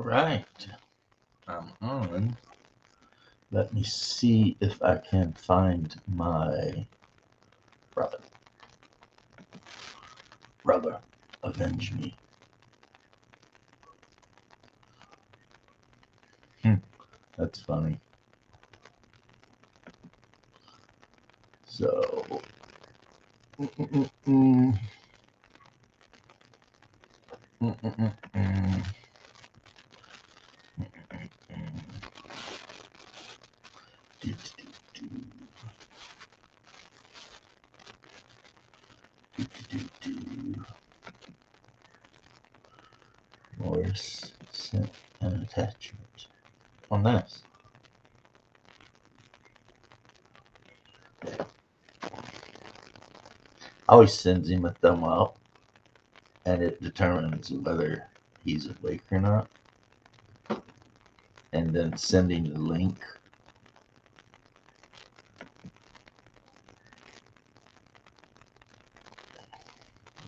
right. I'm on. Let me see if I can find my brother. Brother, avenge me. That's funny. So, mm, mm, mm, mm, mm, mm, mm, mm. Do, do, do, do, do, do. Morris sent an attachment on this. Always sends him a thumb up, and it determines whether he's awake or not. And then sending the link.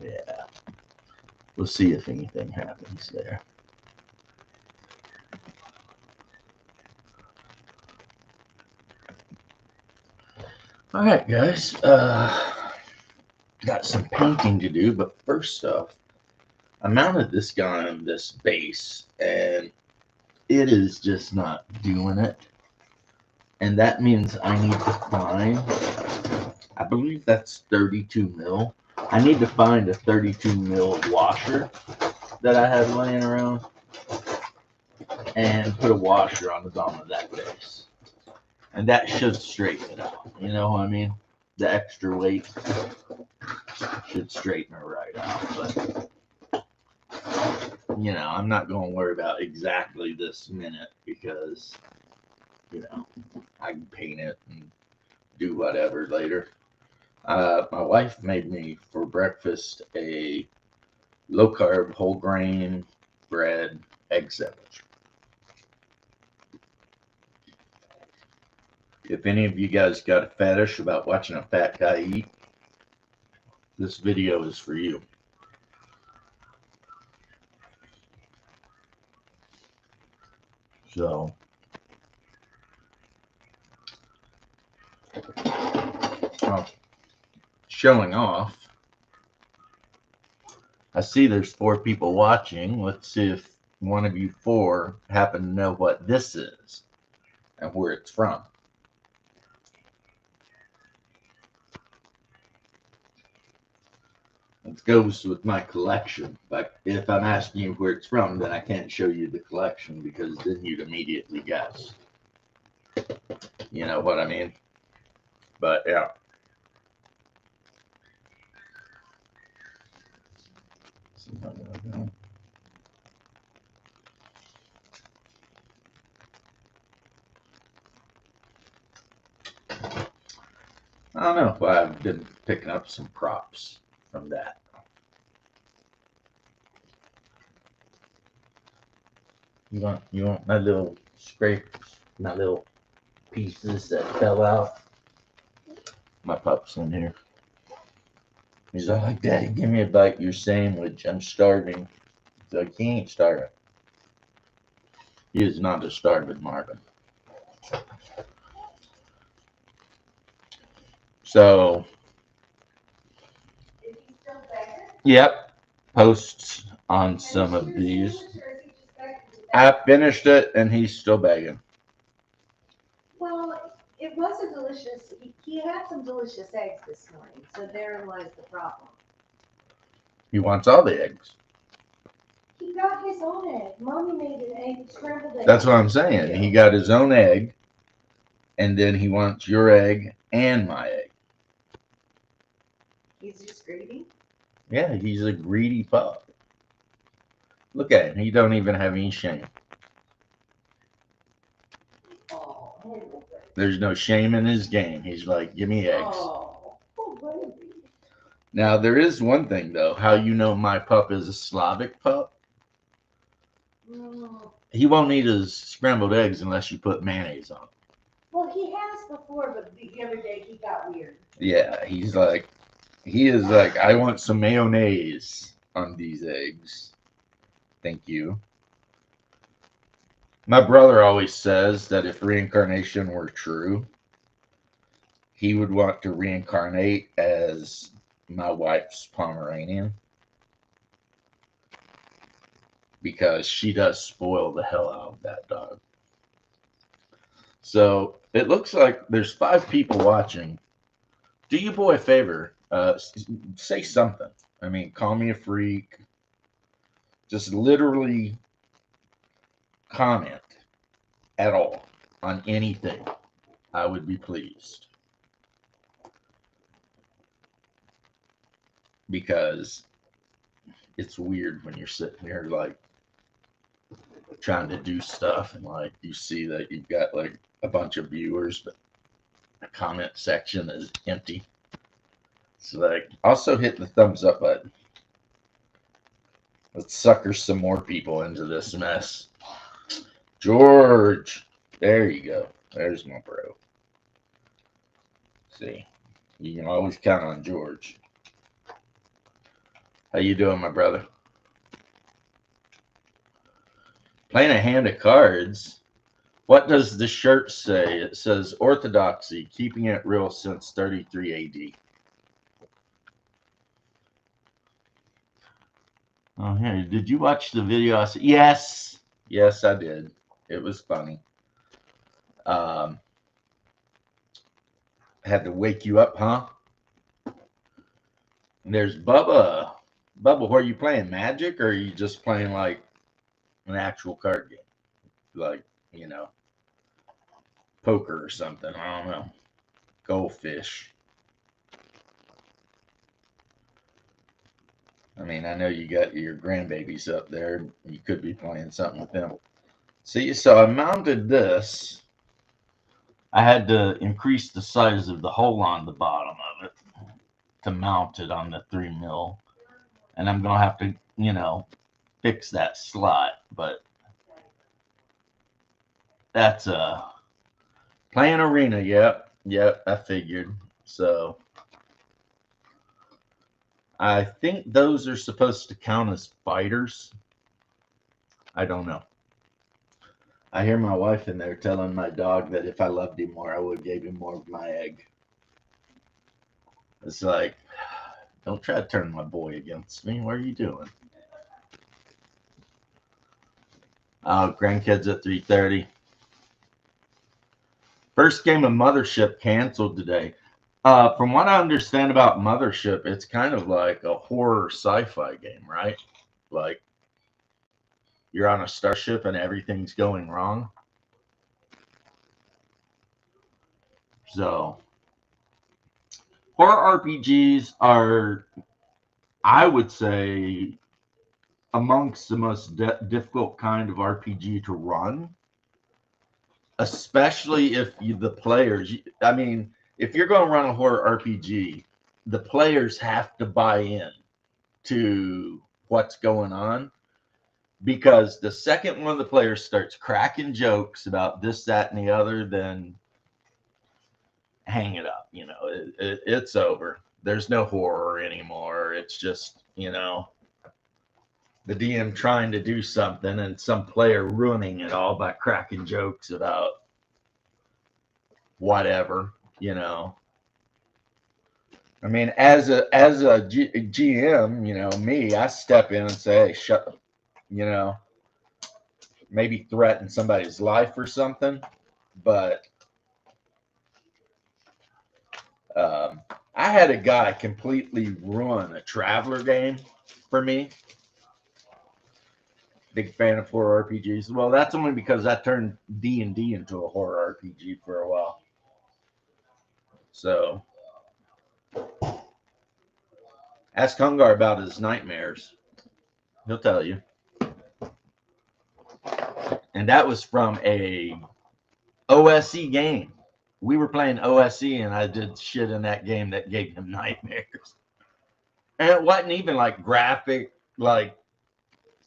Yeah. We'll see if anything happens there. All right, guys. Got some painting to do, but first off, I mounted this guy on this base, and it is just not doing it. And that means I need to find, I believe that's 32 mil. I need to find a 32 mil washer that I have laying around and put a washer on the bottom of that base. And that should straighten it out. You know what I mean? The extra weight should straighten it right out. But, you know, I'm not going to worry about exactly this minute because, you know, I can paint it and do whatever later. My wife made me for breakfast a low carb, whole grain bread egg sandwich. If any of you guys got a fetish about watching a fat guy eat, this video is for you. So, showing off. I see there's 4 people watching. Let's see if one of you 4 happen to know what this is and where it's from. It goes with my collection, but if I'm asking you where it's from, then I can't show you the collection because then you'd immediately guess. You know what I mean? But yeah. I don't know if I've been picking up some props from that. You want my little scrapes, my little pieces that fell out? My pup's in here. He's all like, Daddy, give me a bite of your sandwich. I'm starving. He's like, he ain't starving. He is not a starving Marvin. So, yep, posts on some of these. I finished it and he's still begging. Well, it was a delicious, he had some delicious eggs this morning, so therein lies the problem. He wants all the eggs. He got his own egg. Mommy made an egg, scrambled egg. That's what I'm saying. He got his own egg, and then he wants your egg and my egg. He's just greedy? Yeah, he's a greedy pup. Look at him. He don't even have any shame. Oh, There's no shame in his game. He's like, give me eggs. oh, baby. Now, there is one thing, though. How you know my pup is a Slavic pup? He won't eat his scrambled eggs unless you put mayonnaise on. Well, he has before, but the other day he got weird. Yeah, he is like, I want some mayonnaise on these eggs. Thank you. My brother always says that if reincarnation were true, he would want to reincarnate as my wife's Pomeranian because she does spoil the hell out of that dog. So it looks like there's 5 people watching. Do you boy a favor? Say something. I mean, call me a freak. Just literally comment at all on anything. I would be pleased. Because it's weird when you're sitting here like trying to do stuff and like you see that you've got like a bunch of viewers, but the comment section is empty. So like also hit the thumbs up button. Let's sucker some more people into this mess. George, there you go. There's my bro. See, you can always count on George. How you doing, my brother? Playing a hand of cards. What does the shirt say? It says Orthodoxy, keeping it real since 33 AD. Oh, hey, did you watch the video? I said, yes, I did. It was funny. Had to wake you up, huh? And there's Bubba. Bubba, what are you playing? Magic, or are you just playing like an actual card game? Like, you know, poker or something. I don't know. Goldfish. I mean, I know you got your grandbabies up there. You could be playing something with them. See, so I mounted this. I had to increase the size of the hole on the bottom of it to mount it on the 3 mil. And I'm going to have to, you know, fix that slot. But that's playing arena. Yep, I figured. So I think those are supposed to count as fighters. I don't know. I hear my wife in there telling my dog that if I loved him more, I would have gave him more of my egg. It's like, don't try to turn my boy against me. What are you doing? Grandkids at 3:30. First game of Mothership canceled today. From what I understand about Mothership, it's kind of like a horror sci-fi game, right? Like you're on a starship and everything's going wrong. So horror RPGs are, I would say, amongst the most difficult kind of RPG to run, especially if the players, I mean, if you're going to run a horror RPG, the players have to buy in to what's going on, because the second one of the players starts cracking jokes about this, that, and the other, then hang it up. You know, it's over. There's no horror anymore. It's just, you know, the DM trying to do something and some player ruining it all by cracking jokes about whatever, you know. I mean, as a GM, you know, me, I step in and say, hey, shut, you know, maybe threaten somebody's life or something. But I had a guy completely ruin a Traveler game for me. Big fan of horror RPGs. Well, that's only because I turned D&D into a horror RPG for a while. So ask Hungar about his nightmares. He'll tell you. And that was from a OSE game. We were playing OSE and I did shit in that game that gave him nightmares. And it wasn't even like graphic, like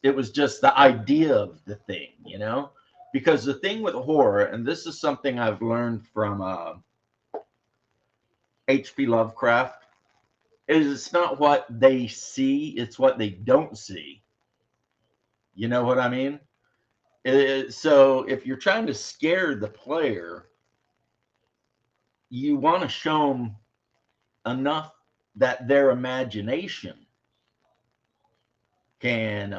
it was just the idea of the thing, you know? Because the thing with horror, and this is something I've learned from H.P. Lovecraft, is it's not what they see, it's what they don't see. You know what I mean? So if you're trying to scare the player, you want to show them enough that their imagination can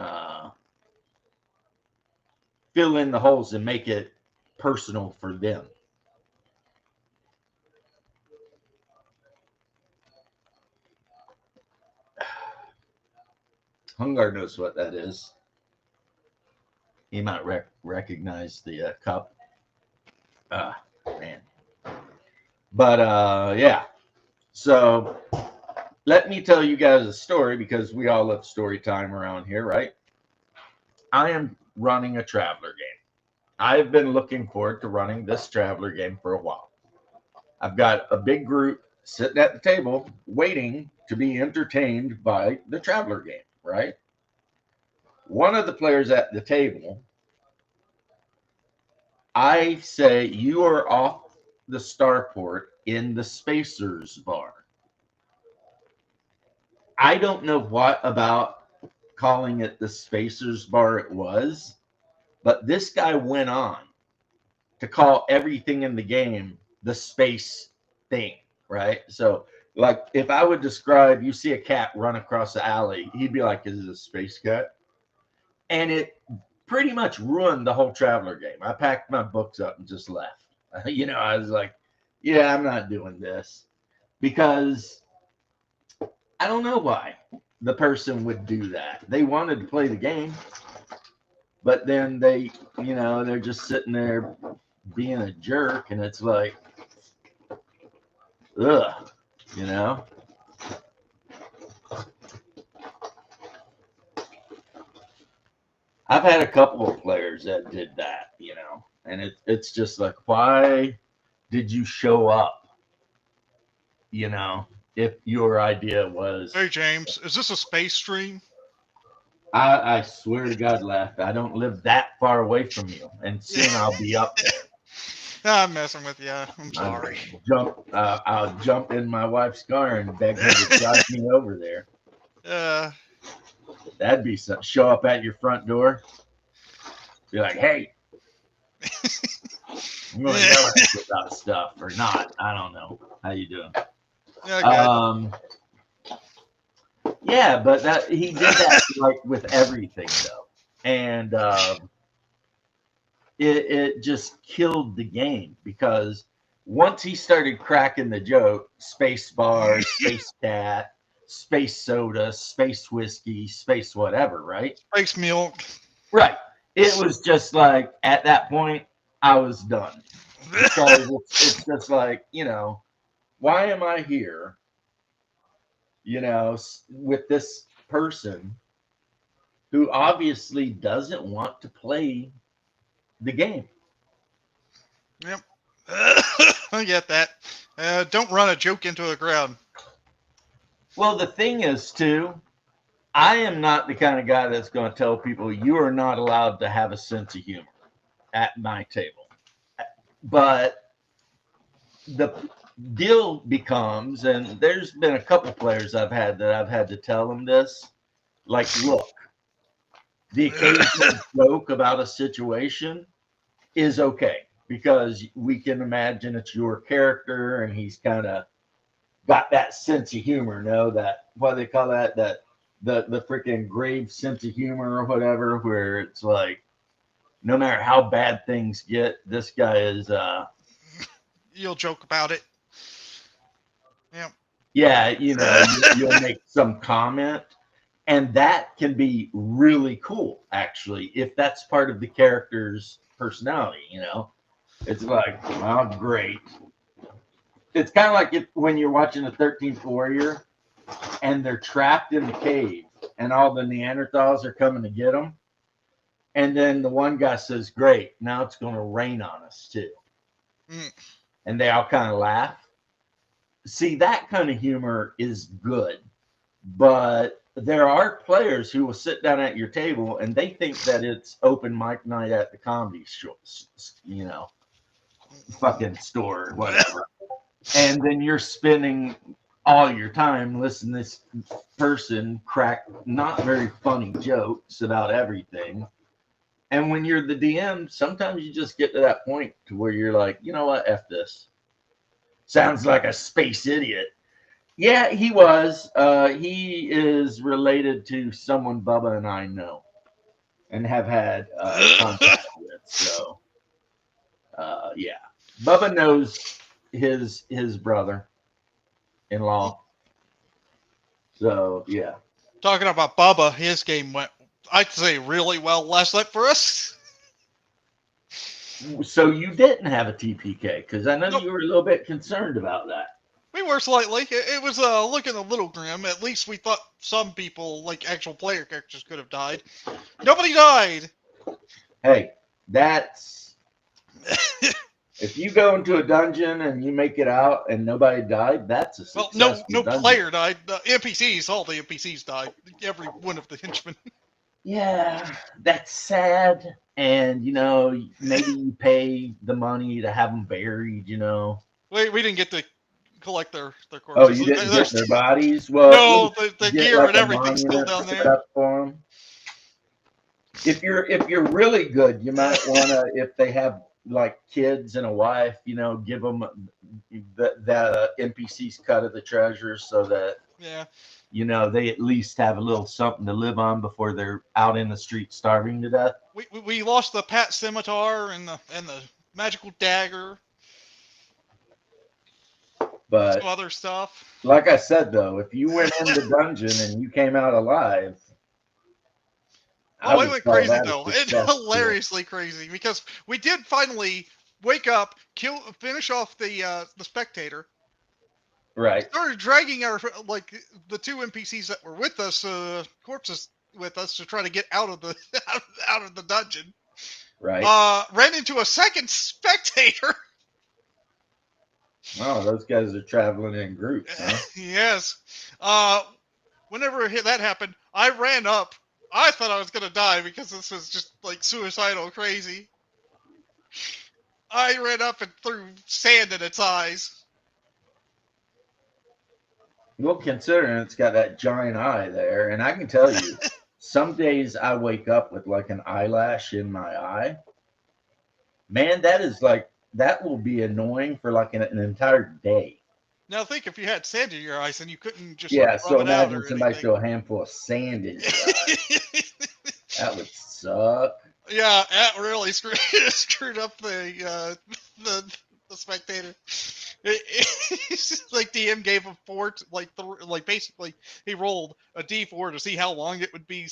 fill in the holes and make it personal for them. Hungar knows what that is. He might recognize the cup. Man. But yeah. So let me tell you guys a story, because we all love story time around here, right? I am running a Traveller game. I've been looking forward to running this Traveller game for a while. I've got a big group sitting at the table waiting to be entertained by the Traveller game, right? One of the players at the table, I say, you are off the starport in the Spacers bar. I don't know what about calling it the Spacers bar it was, but this guy went on to call everything in the game the space thing, right? So, like, if I would describe, you see a cat run across the alley, he'd be like, is it a space cat? And it pretty much ruined the whole Traveller game. I packed my books up and just left. I was like, yeah, I'm not doing this, because I don't know why the person would do that. They wanted to play the game, but then they're just sitting there being a jerk, and it's like, ugh, you know? I've had a couple of players that did that, and it's just like, why did you show up, if your idea was... Hey, James, is this a space stream? I swear to God, Left, I don't live that far away from you, and soon I'll be up there. I'm messing with you. I'm sorry. I'll jump in my wife's car and beg her to drive me over there. That'd be something. Show up at your front door. Be like, hey, I'm going to yell at you about stuff or not. I don't know. How you doing? Yeah, yeah, but he did that like with everything though, and it just killed the game, because once he started cracking the joke, space bar, space cat, space soda, space whiskey, space whatever, right? Space milk. Right. It was just like, at that point, I was done. Because it's just like, why am I here, with this person who obviously doesn't want to play the game? Yep. I get that. Don't run a joke into the ground. Well, the thing is, too, I am not the kind of guy that's going to tell people you are not allowed to have a sense of humor at my table. But the deal becomes, and there's been a couple players I've had to tell them this, like, look, the occasional joke about a situation is okay, because we can imagine it's your character and he's kind of got that sense of humor, that, what do they call that, the freaking grave sense of humor or whatever, where it's like, no matter how bad things get, this guy is You'll joke about it. Yep. Yeah, you'll make some comment, and that can be really cool, actually, if that's part of the character's personality. It's like, well, great. It's kind of like when you're watching the 13th Warrior and they're trapped in the cave and all the Neanderthals are coming to get them, and then the one guy says, great, now it's going to rain on us too. And they all kind of laugh. See, that kind of humor is good, but there are players who will sit down at your table and they think that it's open mic night at the comedy show, fucking store or whatever. And then you're spending all your time listening to this person crack not very funny jokes about everything. And when you're the DM, sometimes you just get to that point to where you're like, you know what, F this. Sounds like a space idiot. Yeah, he was. He is related to someone Bubba and I know and have had contact with. So, yeah, Bubba knows his brother-in-law. So, yeah. Talking about Bubba, his game went, I'd say, really well last night for us. So you didn't have a TPK because I know Nope. you were a little bit concerned about that. We were slightly. It was looking a little grim. At least we thought some people, like actual player characters, could have died. Nobody died. Hey, that's if you go into a dungeon and you make it out and nobody died, that's a Well, successful no dungeon. player died. The NPCs, all the NPCs died. Every one of the henchmen. Yeah, that's sad. And maybe you pay the money to have them buried. We didn't get to collect their Oh, corpses. you didn't There's- get their bodies? Well, no, at least the get gear like and a everything's still monument down set there. up for them. If you're really good, you might want to, if they have like kids and a wife, give them the NPC's cut of the treasure so that Yeah. they at least have a little something to live on before they're out in the street starving to death. We lost the Pat Scimitar and the magical dagger, But some other stuff. like I said, though, if you went in the dungeon and you came out alive, I Oh, it would went call crazy that a though. It's success story. hilariously crazy because we did finally wake up, finish off the spectator. Right, Started dragging our the two NPCs that were with us, corpses with us to try to get out of the out of the dungeon. right. Ran into a second spectator. Oh, those guys are traveling in groups, huh? Yes. Whenever that happened, I ran up. I thought I was gonna die because this was just like suicidal crazy. I ran up and threw sand in its eyes. Well, considering it's got that giant eye there, and I can tell you, some days I wake up with like an eyelash in my eye. Man, that will be annoying for like an entire day. Now think if you had sand in your eyes and you couldn't just Yeah, rub so it out imagine or somebody anything. throw a handful of sand in your eye. That would suck. Yeah, that really screwed up the spectator. Like DM gave him four, basically he rolled a D4 to see how long it would be,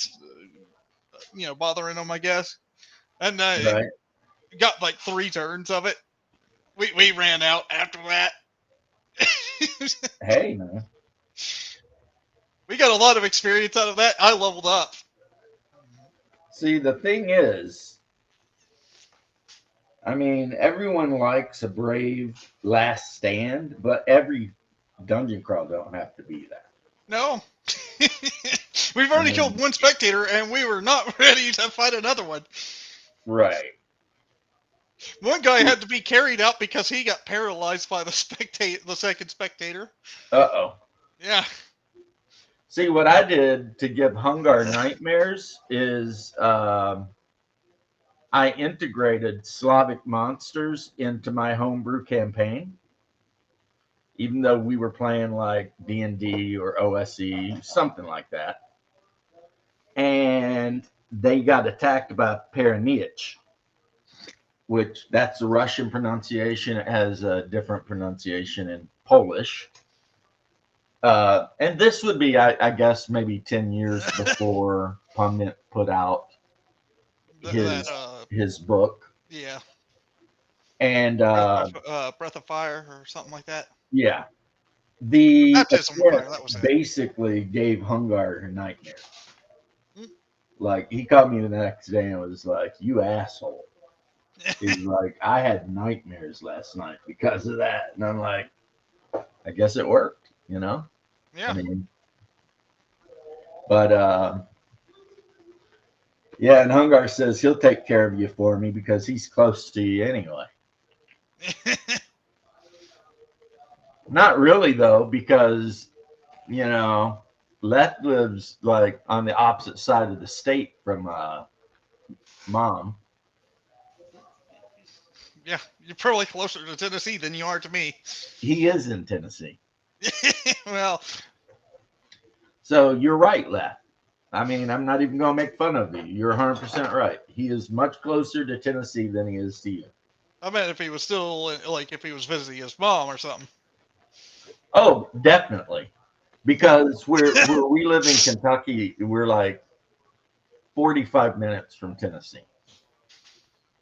bothering him, I guess, and Right. got like 3 turns of it. We ran out after that. Hey, man. We got a lot of experience out of that. I leveled up. See, the thing is, I mean, everyone likes a brave last stand, but every dungeon crawl don't have to be that. No. We've already killed one spectator, and we were not ready to fight another one. Right. One guy had to be carried out because he got paralyzed by the second spectator. Uh-oh. Yeah. See, what I did to give Hungar nightmares is I integrated Slavic monsters into my homebrew campaign. Even though we were playing like D&D or OSE, something like that. And they got attacked by Peroniech, which that's the Russian pronunciation. It has a different pronunciation in Polish. And this would be, I guess, maybe 10 years before Pundit put out his book. Yeah. And Breath of Fire or something like that. yeah, the Baptism of Fire, that was it. basically gave Hungar a nightmare. Hmm. Like, he called me the next day and was like, "You asshole." He's like, "I had nightmares last night because of that." And I'm like, I guess it worked, Yeah. I mean, but yeah, and Hungar says he'll take care of you for me because he's close to you anyway. Not really though, because Leth lives like on the opposite side of the state from mom. Yeah, you're probably closer to Tennessee than you are to me. He is in Tennessee. Well, So you're right, Left. I mean, I'm not even going to make fun of you. You're 100% right. He is much closer to Tennessee than he is to you. I meant if he was still like if he was visiting his mom or something. Oh, definitely. Because where we live in Kentucky, we're like 45 minutes from Tennessee.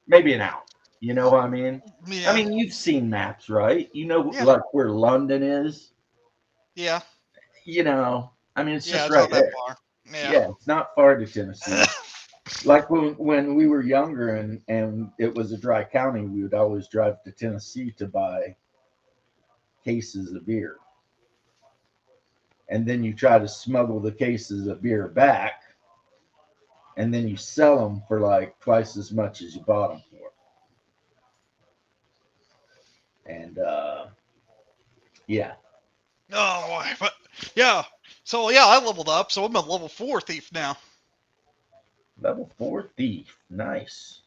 Maybe an hour. You know what I mean? I Yeah, mean, you've seen maps, right? You know, yeah, like where London is. yeah, You know, I mean, it's yeah. just It's right not that there. far. Yeah. Yeah, it's not far to Tennessee. Like when we were younger and it was a dry county, we would always drive to Tennessee to buy cases of beer. And then you try to smuggle the cases of beer back, and then you sell them for like twice as much as you bought them for. And yeah, Oh boy, but yeah. So yeah, I leveled up, so I'm a level 4 thief now. level 4 thief, nice.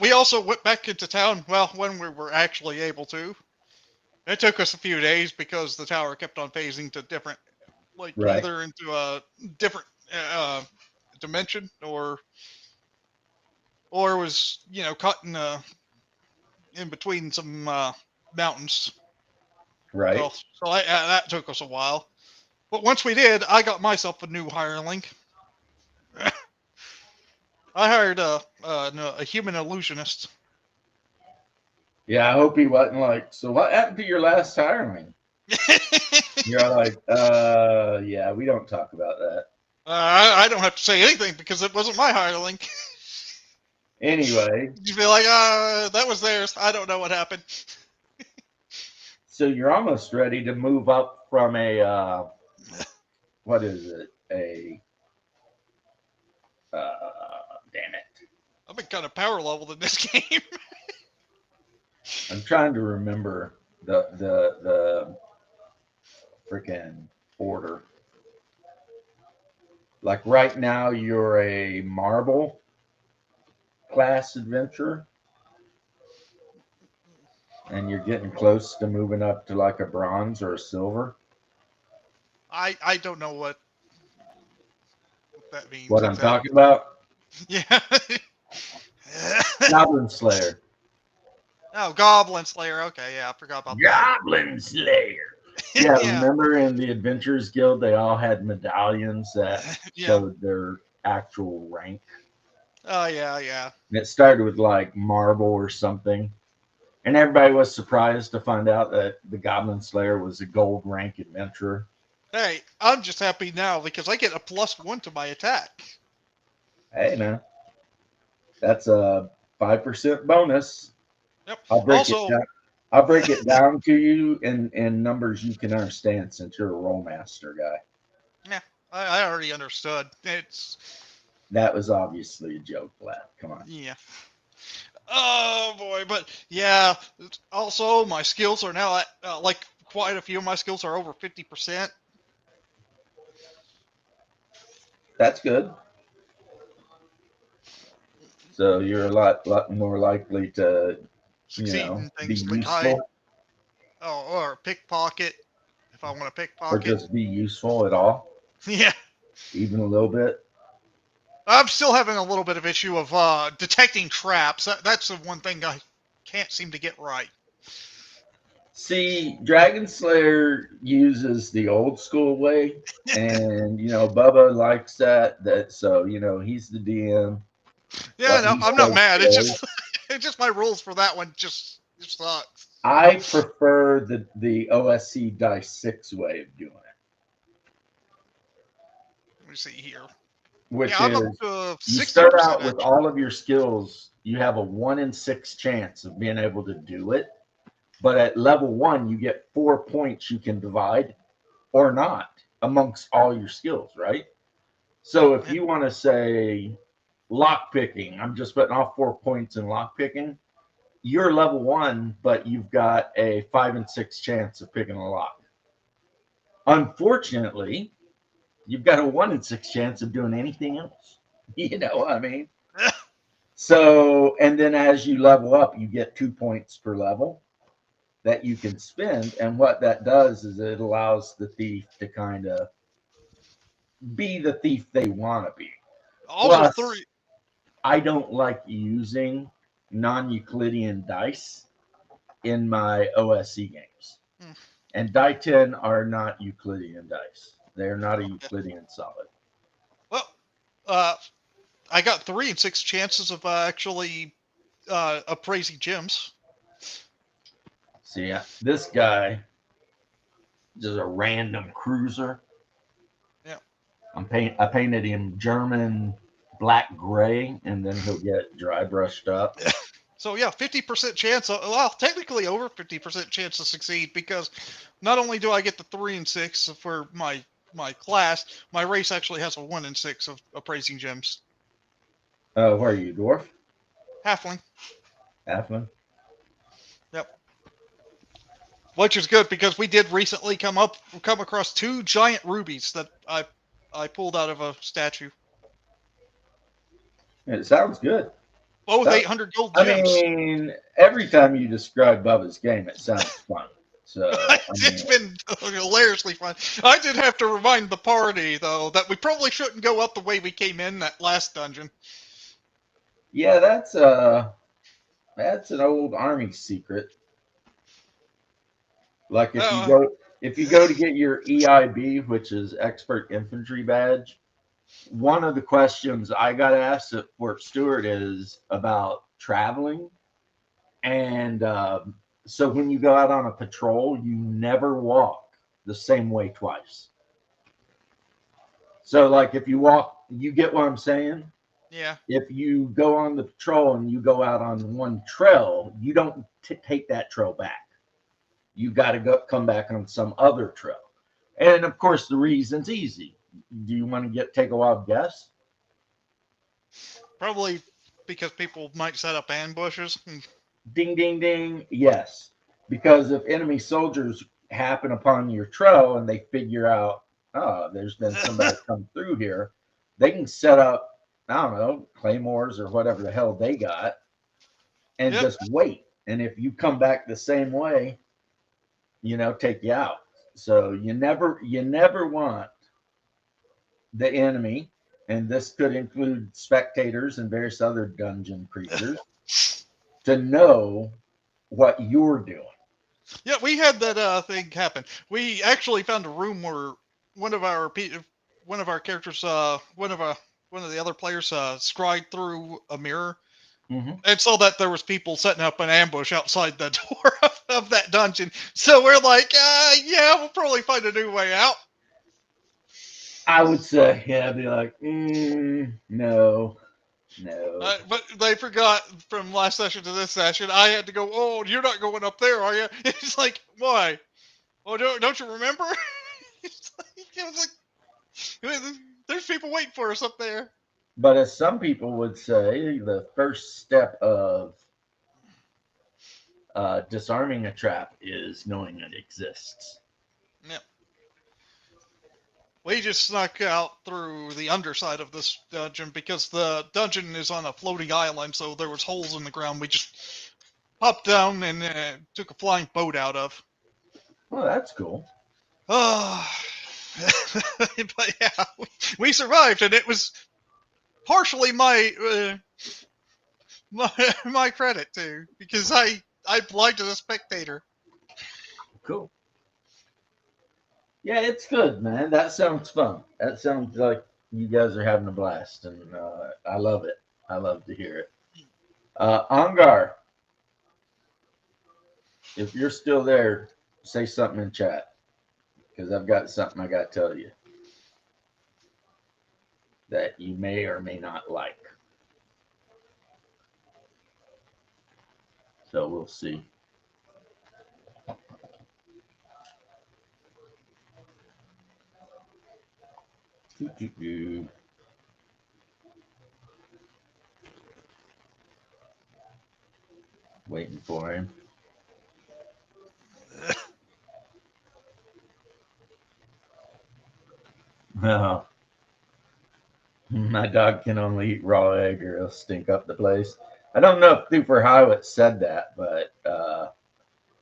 We also went back into town. Well, when we were actually able to. It took us a few days because the tower kept on phasing to different, like Right, either into a different dimension or was caught in between some mountains. right. That took us a while. But once we did, I got myself a new hireling. I hired a human illusionist. Yeah, I hope he wasn't like. So what happened to your last hiring? You're like, yeah, we don't talk about that. I don't have to say anything because it wasn't my hireling. Anyway, You'd be like, that was theirs. I don't know what happened. so you're almost ready to move up from a what is it? A damn it. I've been kind of power leveled in this game. I'm trying to remember the freaking order. Like right now, you're a marble class adventurer, and you're getting close to moving up to like a bronze or a silver. I don't know what that means What I'm exactly. talking about? Yeah. Goblin Slayer. Oh, Goblin Slayer. Okay, yeah, I forgot about that. Goblin Slayer. Yeah, Yeah, remember in the Adventurers Guild, they all had medallions that yeah. showed their actual rank. Oh, yeah, yeah. And it started with like marble or something. And everybody was surprised to find out that the Goblin Slayer was a gold rank adventurer. Hey, I'm just happy now because I get a +1 to my attack. Hey, man, that's a 5% bonus. Yep. I'll break it Also, down. I'll break it down to you in numbers you can understand since you're a roll master guy. yeah, I already understood. It's That was obviously a joke, Lad. Come on. yeah. Oh boy, but yeah. Also, my skills are now at like quite a few of my skills are over 50%. That's good. So you're a lot more likely to, Succeed in be things like hide, useful or pickpocket if I want to or pickpocket. just be useful at all, Yeah, even a little bit. I'm still having a little bit of issue of detecting traps. That's the one thing I can't seem to get right. See, Dragon Slayer uses the old school way, and Bubba likes that. He's the DM. Yeah, What no, he I'm not says mad. It's goes. just it's just my rules for that one just sucks. I prefer the OSC Dice 6 way of doing it, Let me see here. Yeah, which I'm up is to you start 60% out with actually. all of your skills. You have a 1 in 6 chance of being able to do it. But at level 1, you get 4 points you can divide or not amongst all your skills, right? So if Yeah, you want to say lock picking, I'm just putting off 4 points in lock picking. You're level 1, but you've got a 5 in 6 chance of picking a lock. Unfortunately, you've got a 1 in 6 chance of doing anything else. You know what I mean? So, and then as you level up, you get 2 points per level that you can spend. And what that does is it allows the thief to kind of be the thief they want to be. Also, Plus, three. I don't like using non Euclidean dice in my OSC games. Hmm, And die 10 are not Euclidean dice, they're not a okay. Euclidean solid. Well, I got 3 and 6 chances of actually appraising gems. See, this guy is a random cruiser. Yeah. I painted him German black gray, and then he'll get dry brushed up. So yeah, 50% chance. Well, technically over 50% chance to succeed because not only do I get the 3 and 6 for my class, my race actually has a 1 and 6 of appraising gems. Where are you, dwarf? Halfling. Halfman? Yep. Which is good because we did recently come across 2 giant rubies that I pulled out of a statue. It sounds good. Both That- 800 gold I gems. mean, every time you describe Bubba's game, it sounds fun. So, It's been hilariously fun. I did have to remind the party though that we probably shouldn't go up the way we came in that last dungeon. yeah, that's an old army secret. Like Uh, if you go to get your EIB, which is expert infantry badge, one of the questions I got asked at Fort Stewart is about traveling. And so when you go out on a patrol, you never walk the same way twice. So, like, if you walk, you get what I'm saying? yeah. If you go on the patrol and you go out on one trail, you don't take that trail back. You got to come back on some other trail. And of course, the reason's easy. Do you want to take a wild guess? Probably because people might set up ambushes. Ding, ding, ding. Yes. Because if enemy soldiers happen upon your trail and they figure out, oh, there's been somebody come through here, they can set up, I don't know, claymores or whatever the hell they got and Yep. just wait. And if you come back the same way, take you out. So you never want the enemy, and this could include spectators and various other dungeon creatures, to know what you're doing. Yeah, we had that thing happen. We actually found a room where one of our characters, one of the other players, scried through a mirror Mm-hmm. and saw that there was people setting up an ambush outside the door of that dungeon. So we're like, yeah, we'll probably find a new way out. I would say, yeah, I'd be like, no, no. But they forgot from last session to this session. I had to go. Oh, you're not going up there, are you? It's like, why? Oh, don't you remember? It's like, it was like, there's people waiting for us up there. But as some people would say, the first step of disarming a trap is knowing it exists. Yep. We just snuck out through the underside of this dungeon because the dungeon is on a floating island, so there was holes in the ground. We just popped down and took a flying boat out of. Well, that's cool. Oh, but yeah, we survived, and it was partially my credit too, because I blinded a spectator. Cool. Yeah, it's good, man. That sounds fun. That sounds like you guys are having a blast, and I love it. I love to hear it. Angar, if you're still there, say something in chat, because I've got something I got to tell you that you may or may not like. So we'll see. Waiting for him. Oh. My dog can only eat raw egg or it'll stink up the place. I don't know if Super Highway said that, but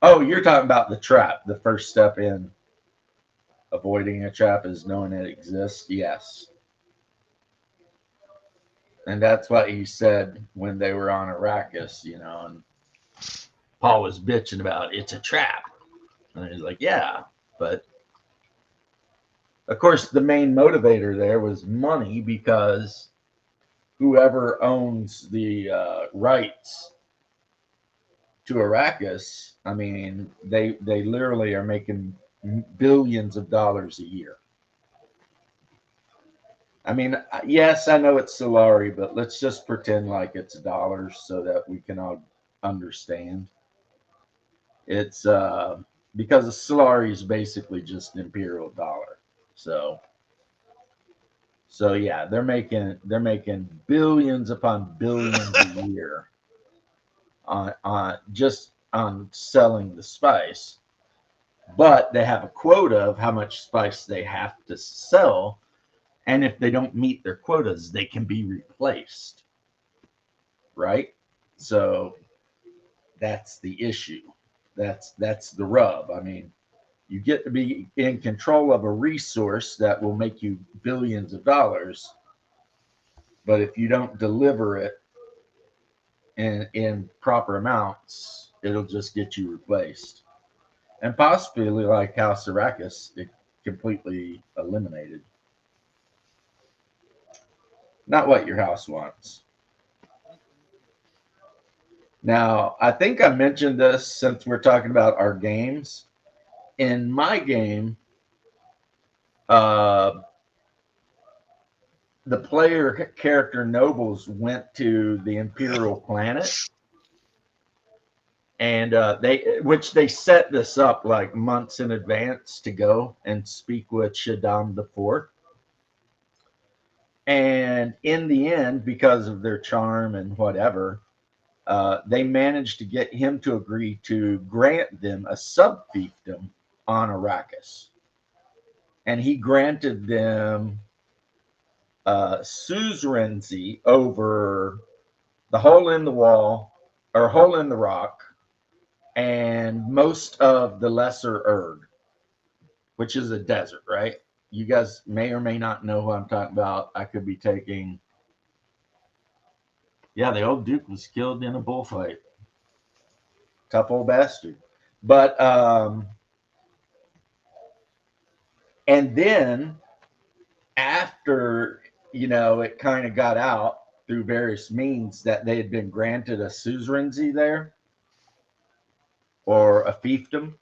oh, you're talking about the trap. The first step in avoiding a trap is knowing it exists. Yes. And that's what he said when they were on Arrakis, and Paul was bitching about it's a trap. And he's like, yeah, but of course the main motivator there was money because whoever owns the rights to Arrakis, I mean, they literally are making billions of dollars a year. I mean, yes, I know it's Solari, but let's just pretend like it's dollars so that we can all understand. It's because a Solari is basically just an imperial dollar. So yeah, they're making billions upon billions a year on just on selling the spice, but they have a quota of how much spice they have to sell, and if they don't meet their quotas, they can be replaced. Right? So that's the issue. That's the rub. I mean, you get to be in control of a resource that will make you billions of dollars, but if you don't deliver it in proper amounts, it'll just get you replaced. And possibly like House Arrakis, it completely eliminated. Not what your house wants. Now, I think I mentioned this since we're talking about our games. In my game, the player character nobles went to the Imperial planet, and they set this up like months in advance to go and speak with Shaddam IV. And in the end, because of their charm and whatever, they managed to get him to agree to grant them a sub-fiefdom on Arrakis. And he granted them suzerainty over the hole in the wall, or hole in the rock, and most of the Lesser Erd, which is a desert, right? You guys may or may not know who I'm talking about. I could be taking... Yeah, the old Duke was killed in a bullfight. Tough old bastard. But and then after it kind of got out through various means that they had been granted a suzerainty there, or a fiefdom,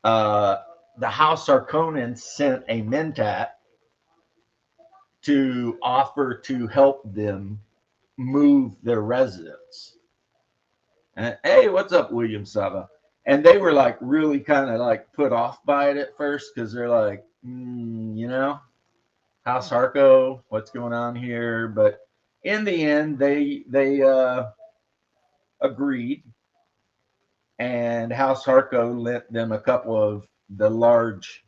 the House Harkonnen sent a Mentat to offer to help them move their residence. And hey, what's up, William Sava? And they were like really kind of like put off by it at first because they're like, House Harko, what's going on here? But in the end, they agreed, and House Harko lent them a couple of the large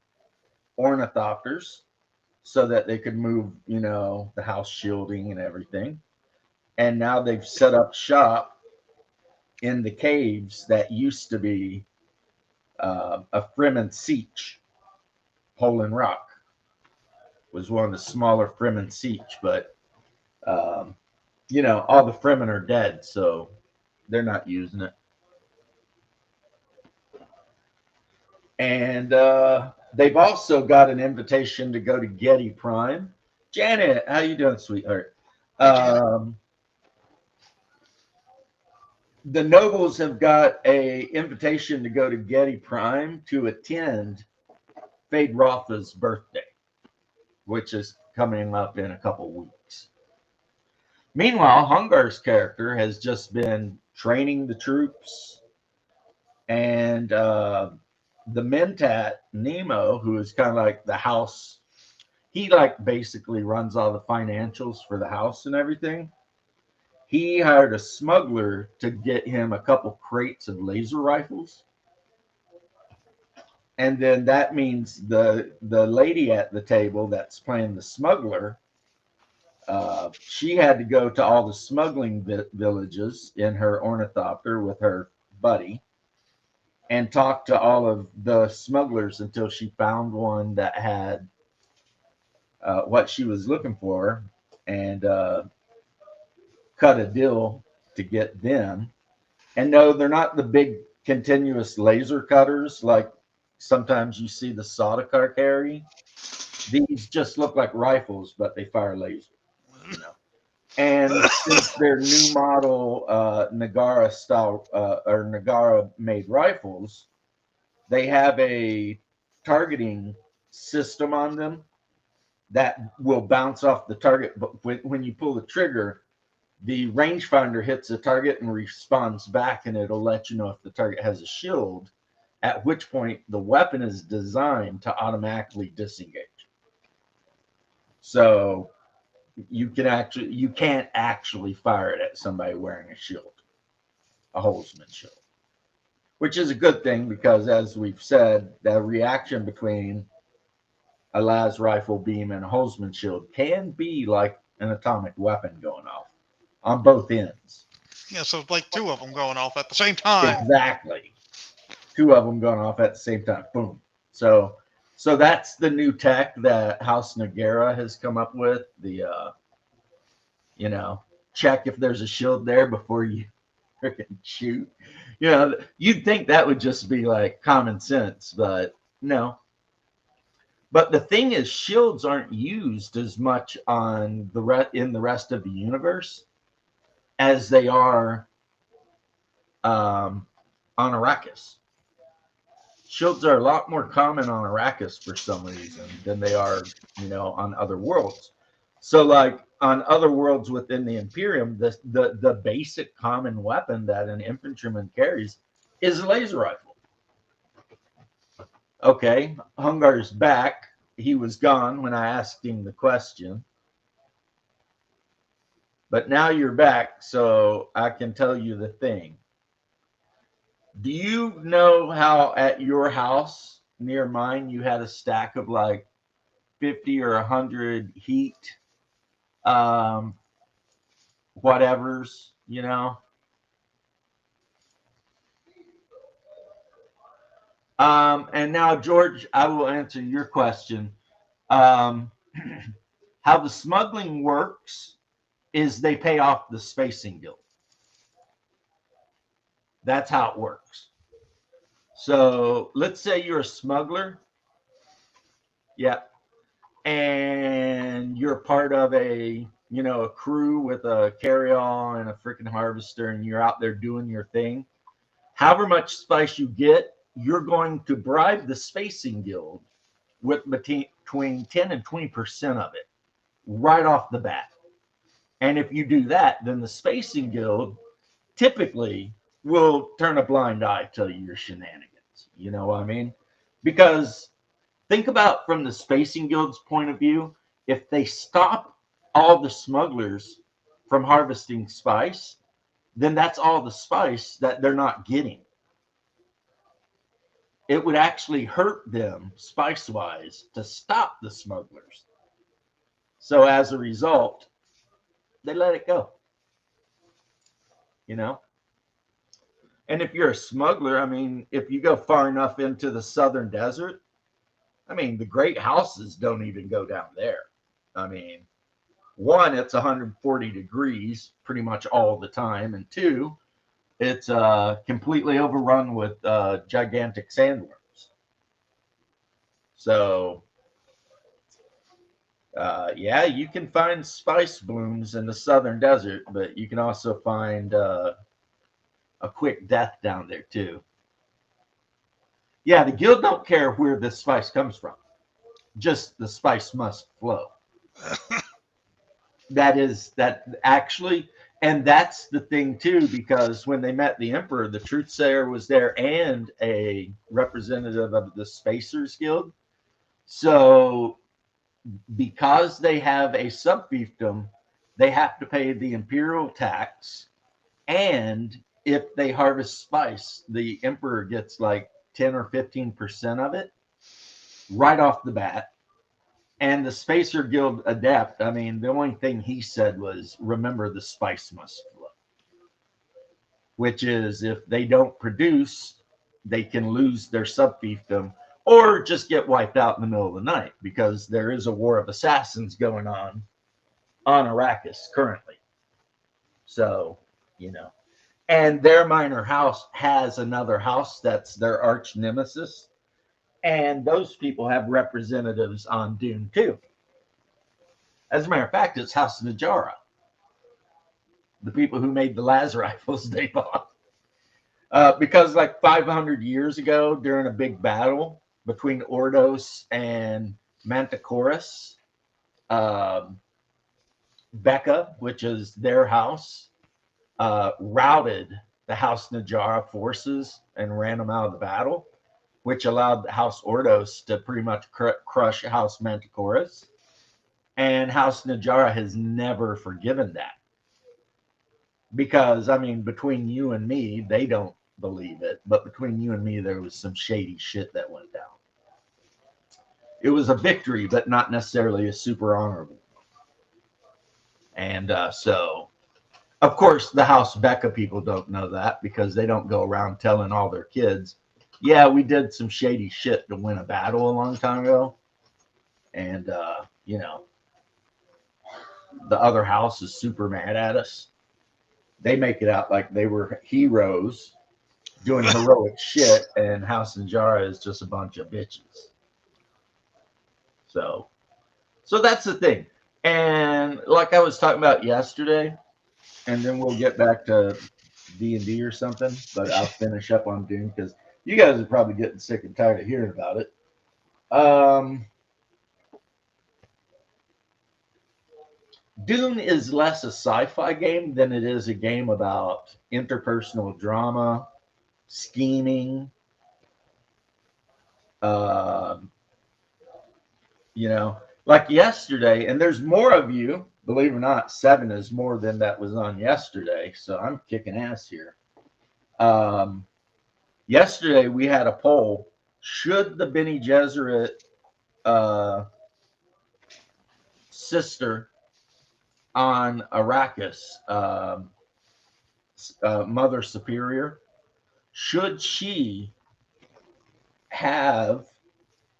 ornithopters so that they could move, the house shielding and everything. And now they've set up shop in the caves that used to be a Fremen Siege. Hole in Rock was one of the smaller Fremen Siege, but all the Fremen are dead, so they're not using it. And they've also got an invitation to go to Getty Prime. Janet, how you doing, sweetheart? The nobles have got a invitation to go to Getty Prime to attend Feyd-Rautha's birthday, which is coming up in a couple weeks. Meanwhile, Hungar's character has just been training the troops, and the Mentat, Nemo, who is kind of like the house, he like basically runs all the financials for the house and everything. He hired a smuggler to get him a couple crates of laser rifles. And then that means the lady at the table that's playing the smuggler, she had to go to all the smuggling villages in her ornithopter with her buddy and talk to all of the smugglers until she found one that had what she was looking for, and cut a deal to get them. And no, they're not the big continuous laser cutters like sometimes you see the Sardaukar carry. These just look like rifles, but they fire laser. You know. And since they're new model Nagara style or Nagara made rifles, they have a targeting system on them that will bounce off the target. But when you pull the trigger, the rangefinder hits the target and responds back, and it'll let you know if the target has a shield, at which point the weapon is designed to automatically disengage. So you can't actually fire it at somebody wearing a shield, a Holzman shield, which is a good thing because, as we've said, the reaction between a las rifle beam and a Holzman shield can be like an atomic weapon going off on both ends. Yeah, so it's like two of them going off at the same time. Exactly. Two of them going off at the same time. Boom. So that's the new tech that House Nagara has come up with. The check if there's a shield there before you freaking shoot. You'd think that would just be like common sense, but no. But the thing is, shields aren't used as much on in the rest of the universe as they are on Arrakis. Shields are a lot more common on Arrakis for some reason than they are, on other worlds. So, like on other worlds within the Imperium, the basic common weapon that an infantryman carries is a laser rifle. Okay, Hungar's back. He was gone when I asked him the question. But now you're back, so I can tell you the thing. Do you know how at your house near mine you had a stack of like 50 or 100 heat whatevers, and now, George, I will answer your question. How the smuggling works is they pay off the Spacing Guild. That's how it works. So let's say you're a smuggler. Yeah. And you're part of a crew with a carry-all and a freaking harvester, and you're out there doing your thing. However much spice you get, you're going to bribe the Spacing Guild with between 10 and 20% of it right off the bat. And if you do that, then the Spacing Guild typically will turn a blind eye to your shenanigans. You know what I mean? Because think about from the Spacing Guild's point of view, if they stop all the smugglers from harvesting spice, then that's all the spice that they're not getting. It would actually hurt them spice-wise to stop the smugglers. So as a result, they let it go. And if you're a smuggler, I mean, if you go far enough into the southern desert, I mean, the great houses don't even go down there. I mean, one, it's 140 degrees pretty much all the time. And two, it's completely overrun with gigantic sandworms. So, yeah, you can find spice blooms in the southern desert, but you can also find a quick death down there too. Yeah, the guild don't care where the spice comes from. Just the spice must flow. That actually, and that's the thing too, because when they met the Emperor, the Truthsayer was there and a representative of the Spacers Guild. So because they have a subfiefdom, they have to pay the imperial tax, and if they harvest spice, the Emperor gets like 10 or 15% of it right off the bat. And the Spacer Guild adept, I mean, the only thing he said was, remember the spice must flow, which is if they don't produce, they can lose their sub-fiefdom or just get wiped out in the middle of the night, because there is a war of assassins going on Arrakis currently. So, you know, and their minor house has another house that's their arch nemesis. And those people have representatives on Dune too. As a matter of fact, it's House Najara, the people who made the las rifles they bought. Because like 500 years ago, during a big battle between Ordos and Manticoris, Becca, which is their house, routed the House Najara forces and ran them out of the battle, which allowed the House Ordos to pretty much crush House Manticoris. And House Najara has never forgiven that. Because, I mean, between you and me, they don't believe it, but between you and me, there was some shady shit that went down. It was a victory, but not necessarily a super honorable. And so, of course, the House Becca people don't know that, because they don't go around telling all their kids, yeah, we did some shady shit to win a battle a long time ago. And, you know, the other house is super mad at us. They make it out like they were heroes doing heroic shit, and House Najara is just a bunch of bitches. So that's the thing. And like I was talking about yesterday, and then we'll get back to D&D or something, but I'll finish up on Dune because you guys are probably getting sick and tired of hearing about it. Dune is less a sci-fi game than it is a game about interpersonal drama, scheming, you know, like yesterday, and there's more of you, believe it or not. 7 is more than that was on yesterday, so I'm kicking ass here. Yesterday we had a poll: should the Bene Gesserit sister on Arrakis, Mother Superior, should she have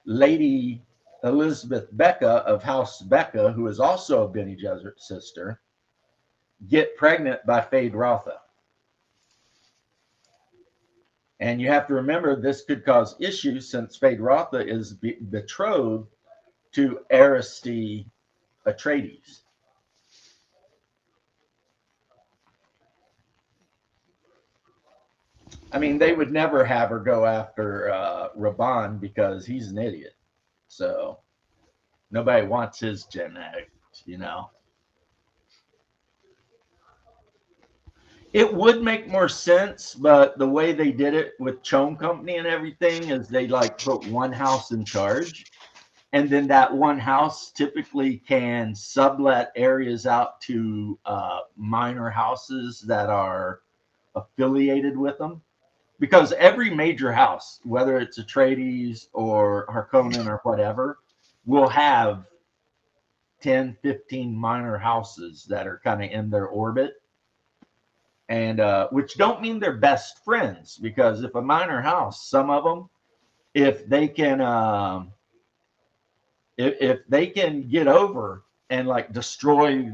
Lady Elizabeth Becca of House Becca, who is also a Bene Gesserit sister, get pregnant by Feyd-Rautha? And you have to remember, this could cause issues since Feyd-Rautha is betrothed to Aristy Atreides. I mean, they would never have her go after Rabban because he's an idiot. So nobody wants his genetics, you know. It would make more sense, but the way they did it with Chone Company and everything is they like put one house in charge, and then that one house typically can sublet areas out to minor houses that are affiliated with them. Because every major house, whether it's Atreides or Harkonnen or whatever, will have 10, 15 minor houses that are kind of in their orbit. And which don't mean they're best friends, because if a minor house, some of them, if they can get over and like destroy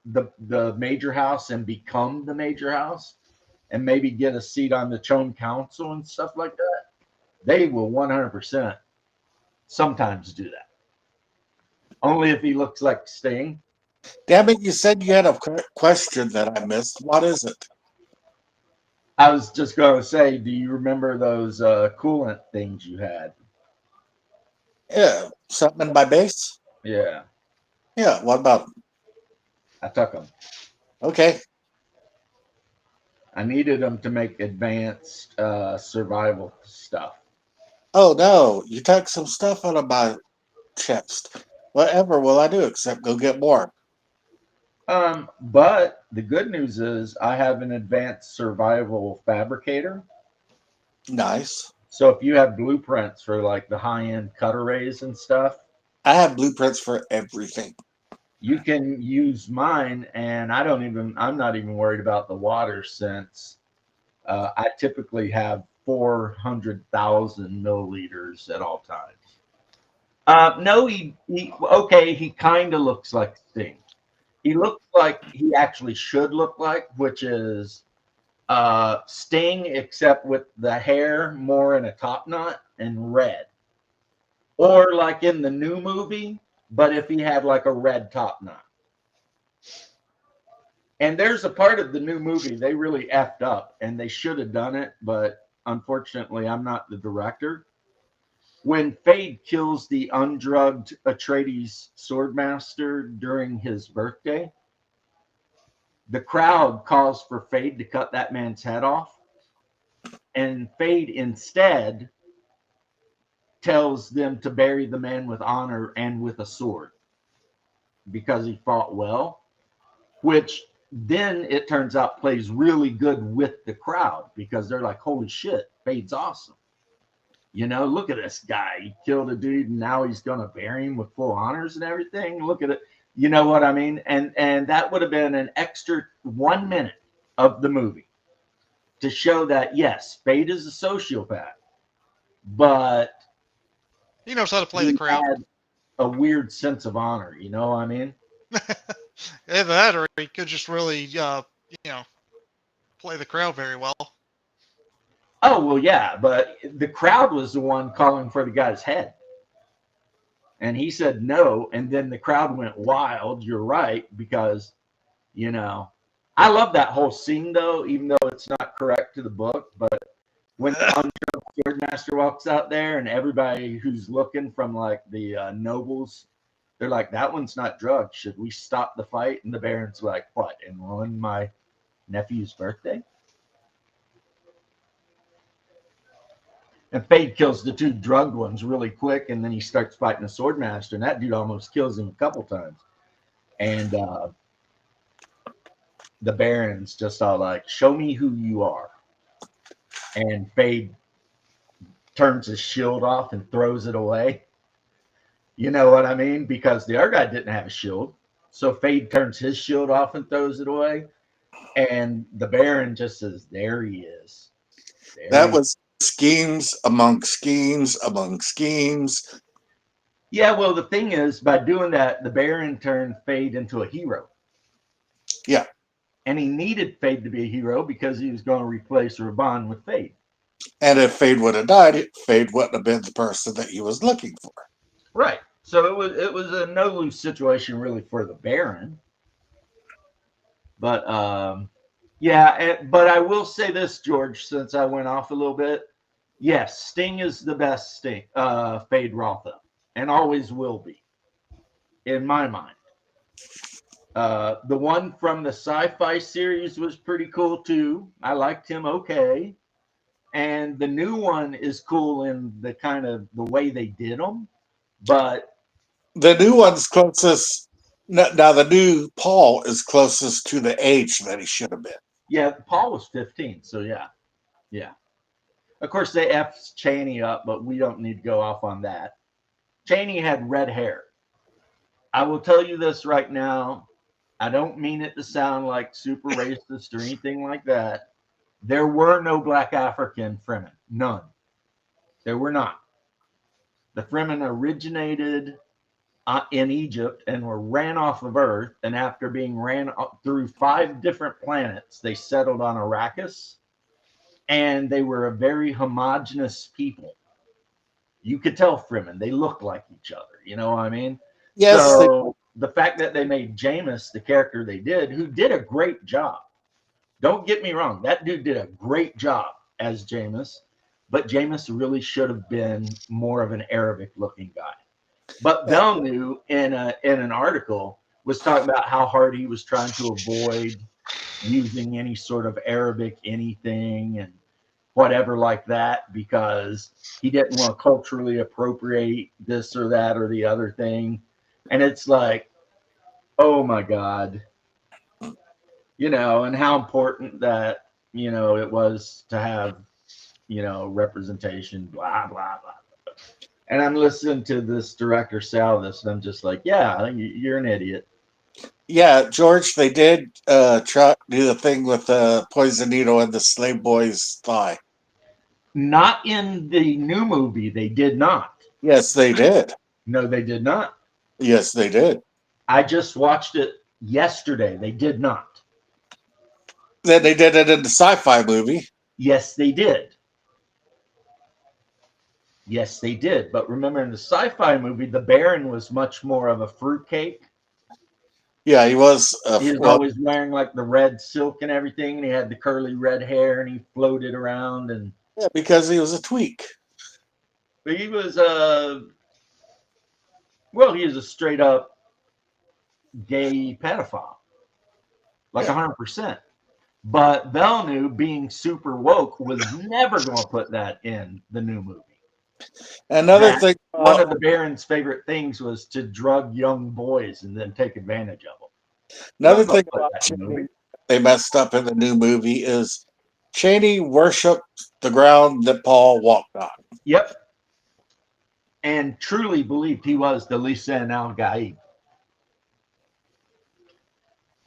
the major house and become the major house, and maybe get a seat on the Chone Council and stuff like that, they will 100% sometimes do that. Only if he looks like Sting. Damn it, you said you had a question that I missed. What is it? I was just going to say, do you remember those coolant things you had? Yeah, something in my base? Yeah. Yeah, what about them? I took them. Okay. I needed them to make advanced survival stuff. Oh, no, you took some stuff out of my chest. Whatever will I do except go get more? But the good news is I have an advanced survival fabricator. Nice. So if you have blueprints for like the high-end cutter rays and stuff, I have blueprints for everything. You can use mine, and I'm not even worried about the water since I typically have 400,000 milliliters at all times. No, he kind of looks like Sting. He looks like he actually should look like, which is Sting, except with the hair more in a top knot and red. Or like in the new movie, but if he had like a red top knot. And there's a part of the new movie they really effed up, and they should have done it, but unfortunately, I'm not the director. When Fade kills the undrugged Atreides swordmaster during his birthday, the crowd calls for Fade to cut that man's head off, and Fade instead tells them to bury the man with honor and with a sword because he fought well, which then it turns out plays really good with the crowd because they're like, holy shit, Fade's awesome. You know, look at this guy. He killed a dude and now he's going to bury him with full honors and everything. Look at it. You know what I mean? And that would have been an extra 1 minute of the movie to show that, yes, Fade is a sociopath, but He knows how to play the crowd. had a weird sense of honor. You know what I mean? Either that, or he could just really, play the crowd very well. Oh, well, yeah, but the crowd was the one calling for the guy's head. And he said no, and then the crowd went wild. You're right, because, I love that whole scene, though, even though it's not correct to the book. But when the undrugged swordmaster walks out there and everybody who's looking from, like, the nobles, they're like, that one's not drugged. Should we stop the fight? And the Baron's like, what, and ruin my nephew's birthday? And Fade kills the two drugged ones really quick, and then he starts fighting the swordmaster, and that dude almost kills him a couple times. And the Baron's just all like, show me who you are. And Fade turns his shield off and throws it away. You know what I mean? Because the other guy didn't have a shield. So Fade turns his shield off and throws it away. And the Baron just says, there he is. That was schemes among schemes among schemes. Yeah, well, the thing is, by doing that, the Baron turned Fade into a hero. Yeah. And he needed Fade to be a hero because he was going to replace Raban with Fade. And if Fade would have died, Fade wouldn't have been the person that he was looking for. Right. So it was a no-lose situation really for the Baron. But but I will say this, George, since I went off a little bit. Yes, Sting is the best Fade Rotha, and always will be, in my mind. The one from the sci-fi series was pretty cool too. I liked him okay. And the new one is cool in the kind of the way they did them. But the new one's closest. Now the new Paul is closest to the age that he should have been. Yeah, Paul was 15, so yeah. Of course, they effed Chaney up, but we don't need to go off on that. Chaney had red hair. I will tell you this right now. I don't mean it to sound like super racist or anything like that. There were no black African Fremen. None. There were not. The Fremen originated in Egypt and were ran off of Earth. And after being ran through 5 different planets, they settled on Arrakis. And they were a very homogenous people. You could tell Fremen. They looked like each other. You know what I mean? Yes. So the fact that they made Jameis the character they did, who did a great job. Don't get me wrong. That dude did a great job as Jameis. But Jameis really should have been more of an Arabic-looking guy. But Villeneuve, in an article, was talking about how hard he was trying to avoid using any sort of Arabic anything and whatever like that because he didn't want to culturally appropriate this or that or the other thing. And it's like, oh my God. And how important that, it was to have, representation, blah, blah, blah. And I'm listening to this director sell this, and I'm just like, yeah, you're an idiot. Yeah, George, they did do the thing with the poison needle in the slave boy's thigh. Not in the new movie. They did not. Yes, they did. No, they did not. Yes, they did. I just watched it yesterday. They did not. Then they did it in the sci-fi movie. Yes, they did. Yes, they did. But remember, in the sci-fi movie, the Baron was much more of a fruitcake. Yeah, he was. He was always wearing like the red silk and everything, and he had the curly red hair, and he floated around. And yeah, because he was a tweak. but he was well, he was a straight up gay pedophile, like 100%. But Villeneuve, being super woke, was never going to put that in the new movie. Another thing, one of the Baron's favorite things was to drug young boys and then take advantage of them. Another thing about Chaney they messed up in the new movie is Chaney worshipped the ground that Paul walked on. Yep. And truly believed he was the Lisan al-Gaib.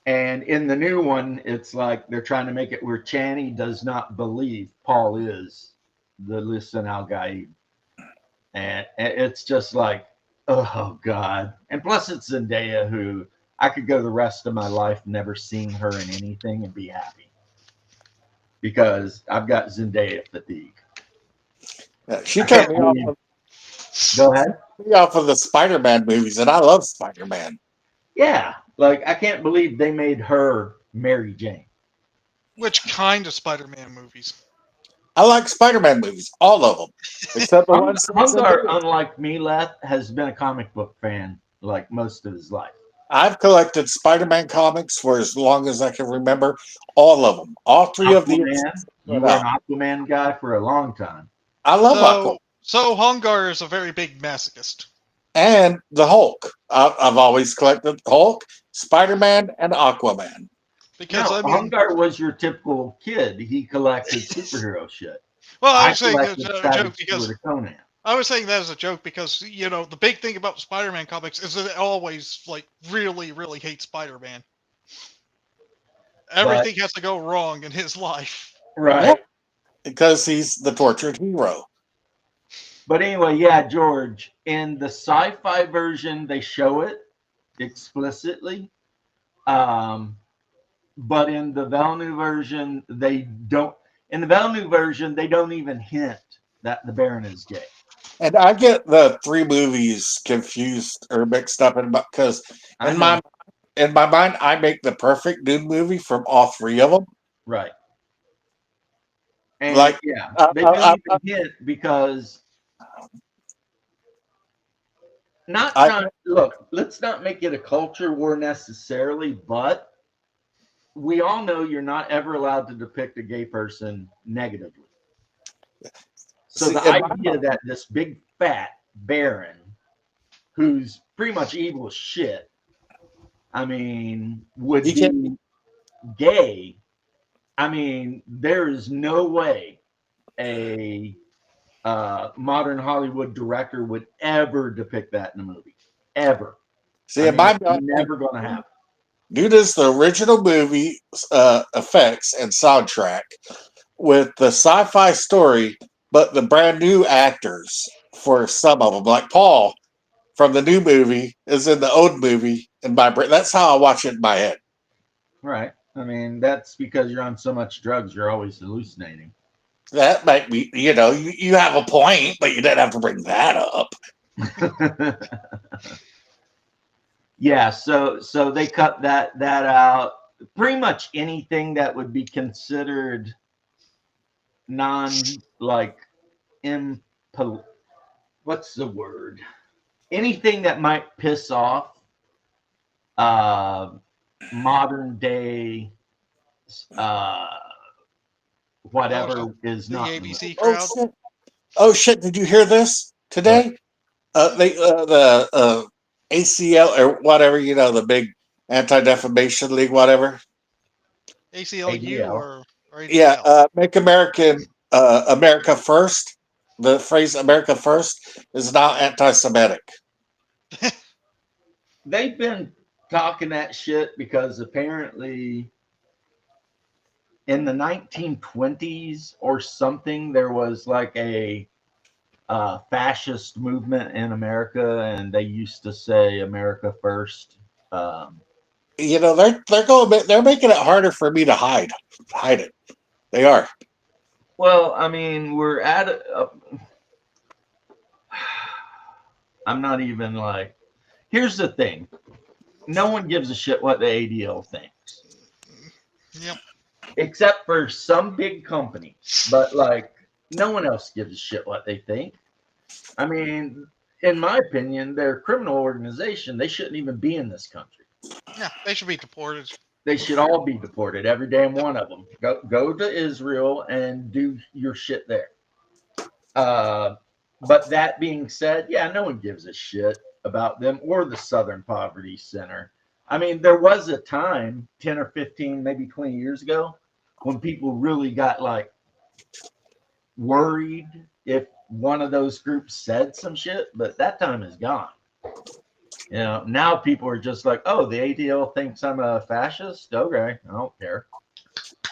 And in the new one, it's like they're trying to make it where Chaney does not believe Paul is the Lisan al-Gaib. And it's just like, oh, God. And plus, it's Zendaya, who I could go the rest of my life never seeing her in anything and be happy. Because I've got Zendaya fatigue. She turned me off. Go ahead. Off of the Spider-Man movies, and I love Spider-Man. Yeah. Like, I can't believe they made her Mary Jane. Which kind of Spider-Man movies? I like Spider-Man movies, all of them, except the ones. Hungar, unlike me, Leth, has been a comic book fan like most of his life. I've collected Spider-Man comics for as long as I can remember, all of them, all three of these. You were an Aquaman guy for a long time. I love Aquaman. So Hungar is a very big masochist. And the Hulk. I've always collected Hulk, Spider-Man, and Aquaman. Because no, Hungar was your typical kid. He collected superhero shit. Well, I was saying that's a joke because Conan. I was saying that as a joke because the big thing about Spider-Man comics is that it always really, really hates Spider-Man. Everything has to go wrong in his life. Right. Because he's the tortured hero. But anyway, yeah, George, in the sci-fi version, they show it explicitly. But in the Villeneuve version, they don't. In the Villeneuve version, they don't even hint that the Baron is gay. And I get the three movies confused or mixed up because in my mind, I make the perfect Dune movie from all three of them. Right. And they don't even hint because look, let's not make it a culture war necessarily, but we all know you're not ever allowed to depict a gay person negatively. So the idea that this big fat Baron, who's pretty much evil as shit, I mean, would be gay. I mean, there is no way a modern Hollywood director would ever depict that in a movie. Ever. See, in my mind, never going to happen. Due to the original movie effects and soundtrack with the sci-fi story, but the brand new actors for some of them, like Paul from the new movie is in the old movie in my brain. That's how I watch it in my head. Right. I mean, that's because you're on so much drugs, you're always hallucinating. That might be, you have a point, but you didn't have to bring that up. Yeah, so they cut that out. Pretty much anything that would be considered what's the word? Anything that might piss off modern day whatever is not the ABC crowd. Oh shit! Did you hear this today? The ACL or whatever, the big Anti-Defamation League, whatever. ACLU or ADL. Yeah, Make America First. the phrase America First is now anti-Semitic. They've been talking that shit because apparently in the 1920s or something, there was like a fascist movement in America, and they used to say America first. You know, they're making it harder for me to hide it. They are. Well, I mean, we're at I'm not even like. Here's the thing: no one gives a shit what the ADL thinks, Yep. except for some big companies. But like, no one else gives a shit what they think. I mean, in my opinion, they're a criminal organization. They shouldn't even be in this country. Yeah, they should be deported. They should all be deported, every damn one of them. Go to Israel and do your shit there. But that being said, yeah, no one gives a shit about them or the Southern Poverty Center. I mean, there was a time 10 or 15, maybe 20 years ago when people really got like worried if one of those groups said some shit, but that time is gone. You know, now people are just like, oh, the ADL thinks I'm a fascist. Okay, I don't care.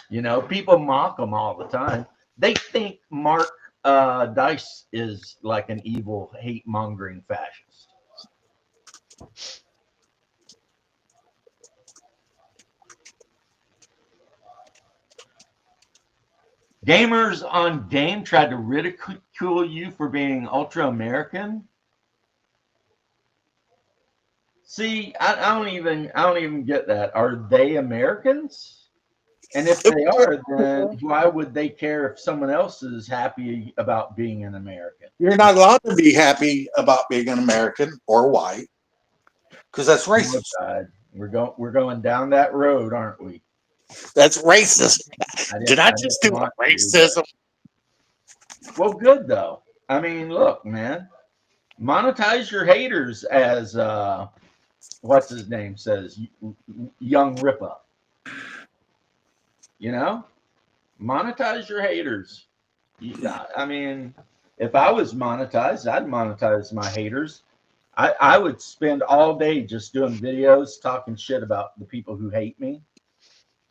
You know, people mock them all the time. They think Mark Dice is like an evil, hate-mongering fascist. Gamers on Game tried to ridicule you for being ultra-American. See, I don't even get that. Are they Americans? And if they are, then why would they care if someone else is happy about being an American? You're not allowed to be happy about being an American or white because that's racist. We're going down that road, aren't we? That's racist. Did I just do racism? Well, good though. I mean, look, man, monetize your haters, as what's his name says, Young Ripa. You know, monetize your haters. I mean, if I was monetized, I'd monetize my haters. I would spend all day just doing videos talking shit about the people who hate me,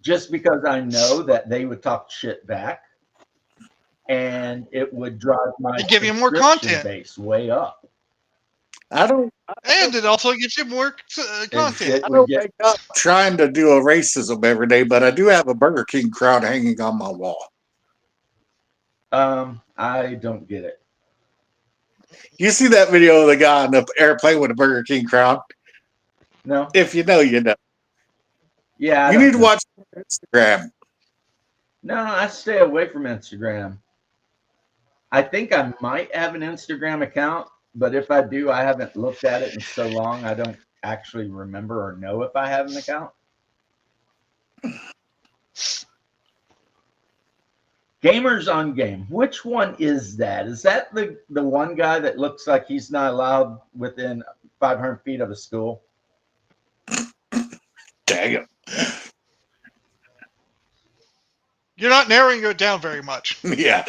just because I know that they would talk shit back, and it would drive my give you more content base way up. And it also gives you more content. I don't wake up trying to do a racism every day, but I do have a Burger King crown hanging on my wall. I don't get it. You see that video of the guy on the airplane with a Burger King crown? No. If you know, you know. Yeah. You need to watch Instagram. No, I stay away from Instagram. I think I might have an Instagram account, but if I do, I haven't looked at it in so long, I don't actually remember or know if I have an account. Gamers on Game. Which one is that? Is that the one guy that looks like he's not allowed within 500 feet of a school? Dang it. You're not narrowing it down very much. Yeah.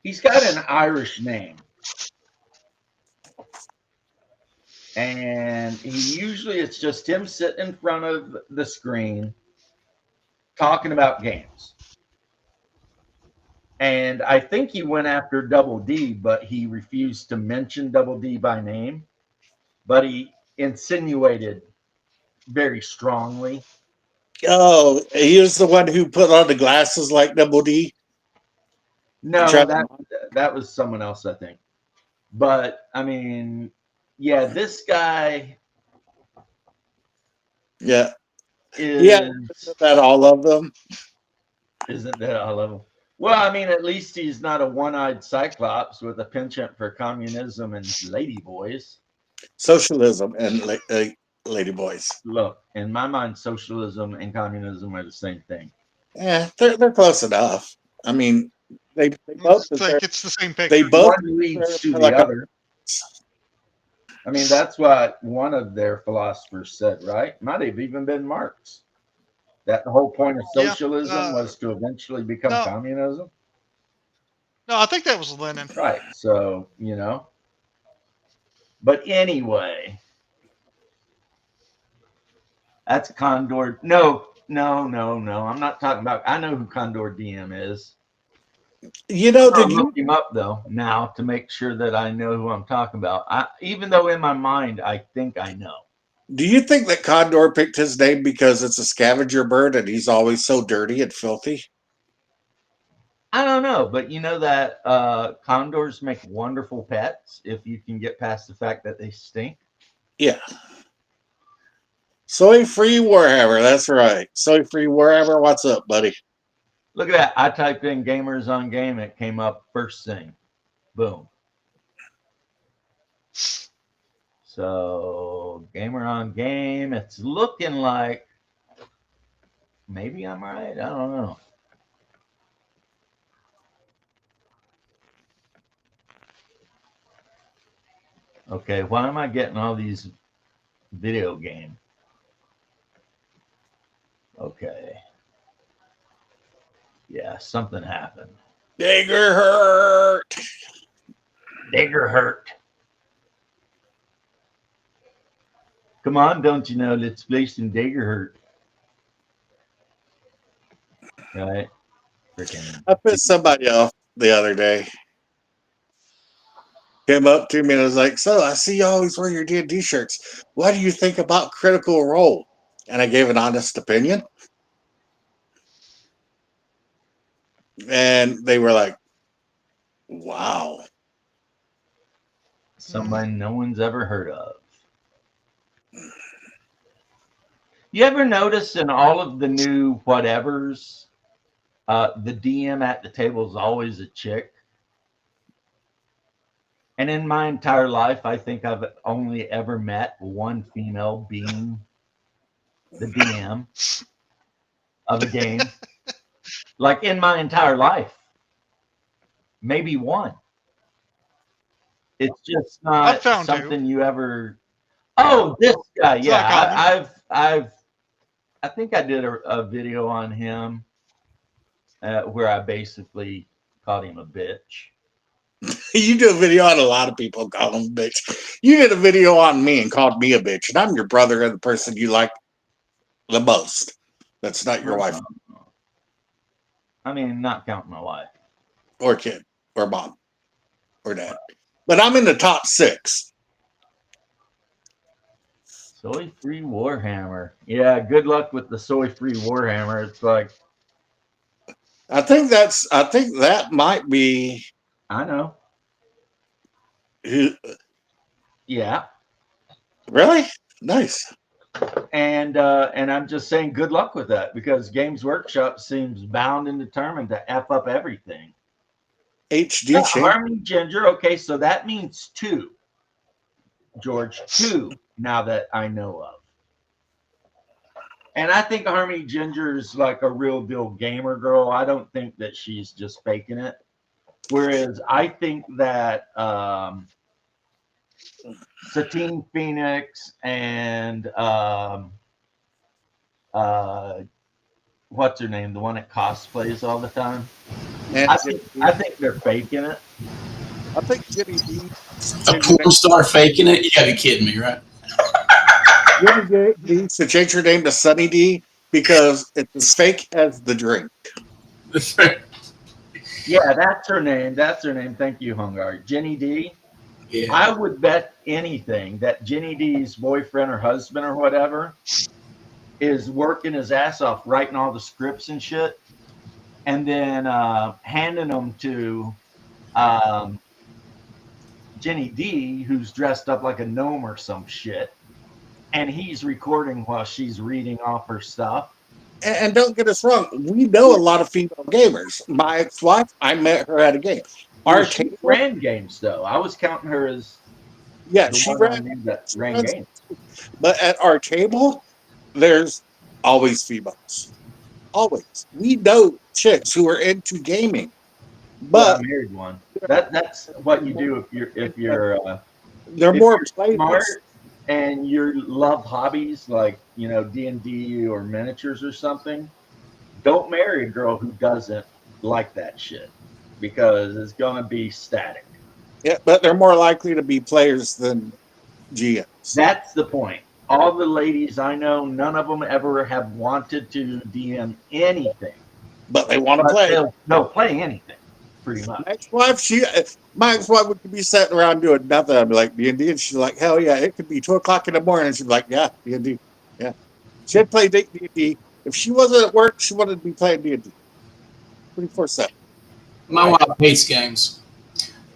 He's got an Irish name. And usually it's just him sitting in front of the screen talking about games. And I think he went after Double D, but he refused to mention Double D by name. But he insinuated very strongly. Oh, he was the one who put on the glasses like Double D? No, that was someone else, I think. But, I mean, yeah, this guy... Yeah. Isn't that all of them? Isn't that all of them? Well, I mean, at least he's not a one-eyed cyclops with a penchant for communism and ladyboys. Socialism and ladyboys. Look, in my mind, socialism and communism are the same thing. Yeah, they're close enough. I mean, they both. It's the same picture. They both one leads to the other. I mean, that's what one of their philosophers said, right? Might have even been Marx. That the whole point of Yeah, socialism was to eventually become no, communism? no, I think that was Lenin. Right. So, you know. But anyway, that's Condor. No, no, no, no. I'm not talking about. I know who Condor DM is. You know, I'm did gonna you look him up though now to make sure that I know who I'm talking about. Even though in my mind I think I know. do you think that Condor picked his name because it's a scavenger bird and he's always so dirty and filthy? I don't know, but you know that condors make wonderful pets if you can get past the fact that they stink. Yeah. Soy free Warhammer, that's right. Soy free Warhammer, what's up, buddy? Look at that. I typed in gamers on game. It came up first thing. Boom. So gamer on game. It's looking like maybe I'm right. I don't know. Okay, why am I getting all these video game? Okay. Yeah, something happened. Digger hurt. Digger hurt. Come on, don't you know? Let's play some Digger hurt. Right? Freaking. I pissed somebody off the other day. Came up to me and was like, "So I see you always wear your D&D shirts. What do you think about Critical Role?" And I gave an honest opinion. And they were like, "Wow." Somebody no one's ever heard of. You ever notice in all of the new whatevers, the DM at the table is always a chick? And in my entire life, I think I've only ever met one female being the DM of a game. Like in my entire life, maybe one. It's just not found something you ever. Oh, this guy, It's not yeah. common. I think I did a video on him where I basically called him a bitch. You do a video on a lot of people and call them a bitch. You did a video on me and called me a bitch. And I'm your brother and the person you like the most. That's not your wife I mean, not counting my wife. or kid or mom or dad. But I'm in the top 6. Soy free Warhammer. Yeah, good luck with the soy free Warhammer. It's like I think that might be I know. who- Yeah. really nice. And I'm just saying good luck with that because Games Workshop seems bound and determined to F up everything. HD shape. Harmony Ginger, okay, so that means 2. George, 2 now that I know of. And I think Harmony Ginger is like a real deal gamer girl. I don't think that she's just faking it. Whereas I think that Satine Phoenix and what's her name? The one that cosplays all the time. And I think they're faking it. I think Jimmy D. A porn star faking it? You gotta be kidding me, right? Jimmy D needs to change her name to Sunny D because it's as fake as the drink. Yeah, that's her name. That's her name. Thank you, Hungar. Jenny D. Yeah. I would bet anything that Jenny D's boyfriend or husband or whatever is working his ass off writing all the scripts and shit and then handing them to Jenny D, who's dressed up like a gnome or some shit, and he's recording while she's reading off her stuff. And don't get us wrong, we know a lot of female gamers. My ex-wife, I met her at a game. Well, she ran games though. I was counting her as she ran that ran games. But at our table, there's always females. Always. We know chicks who are into gaming. Well, But I married one. That's what you do if you're they're more smart. players. and you love hobbies like D&D or miniatures or something, don't marry a girl who doesn't like that shit because it's gonna be static. Yeah, but they're more likely to be players than GMs. That's the point. All the ladies I know, none of them ever have wanted to DM anything, But they want to but play. they'll play anything, pretty much. My ex-wife would be sitting around doing nothing. I'd be like, D&D, and she's like, hell yeah, it could be 2:00 in the morning. And she'd be like, yeah, D&D, yeah. She'd play D&D. If she wasn't at work, she wanted to be playing D&D. 24/7. My wife hates games.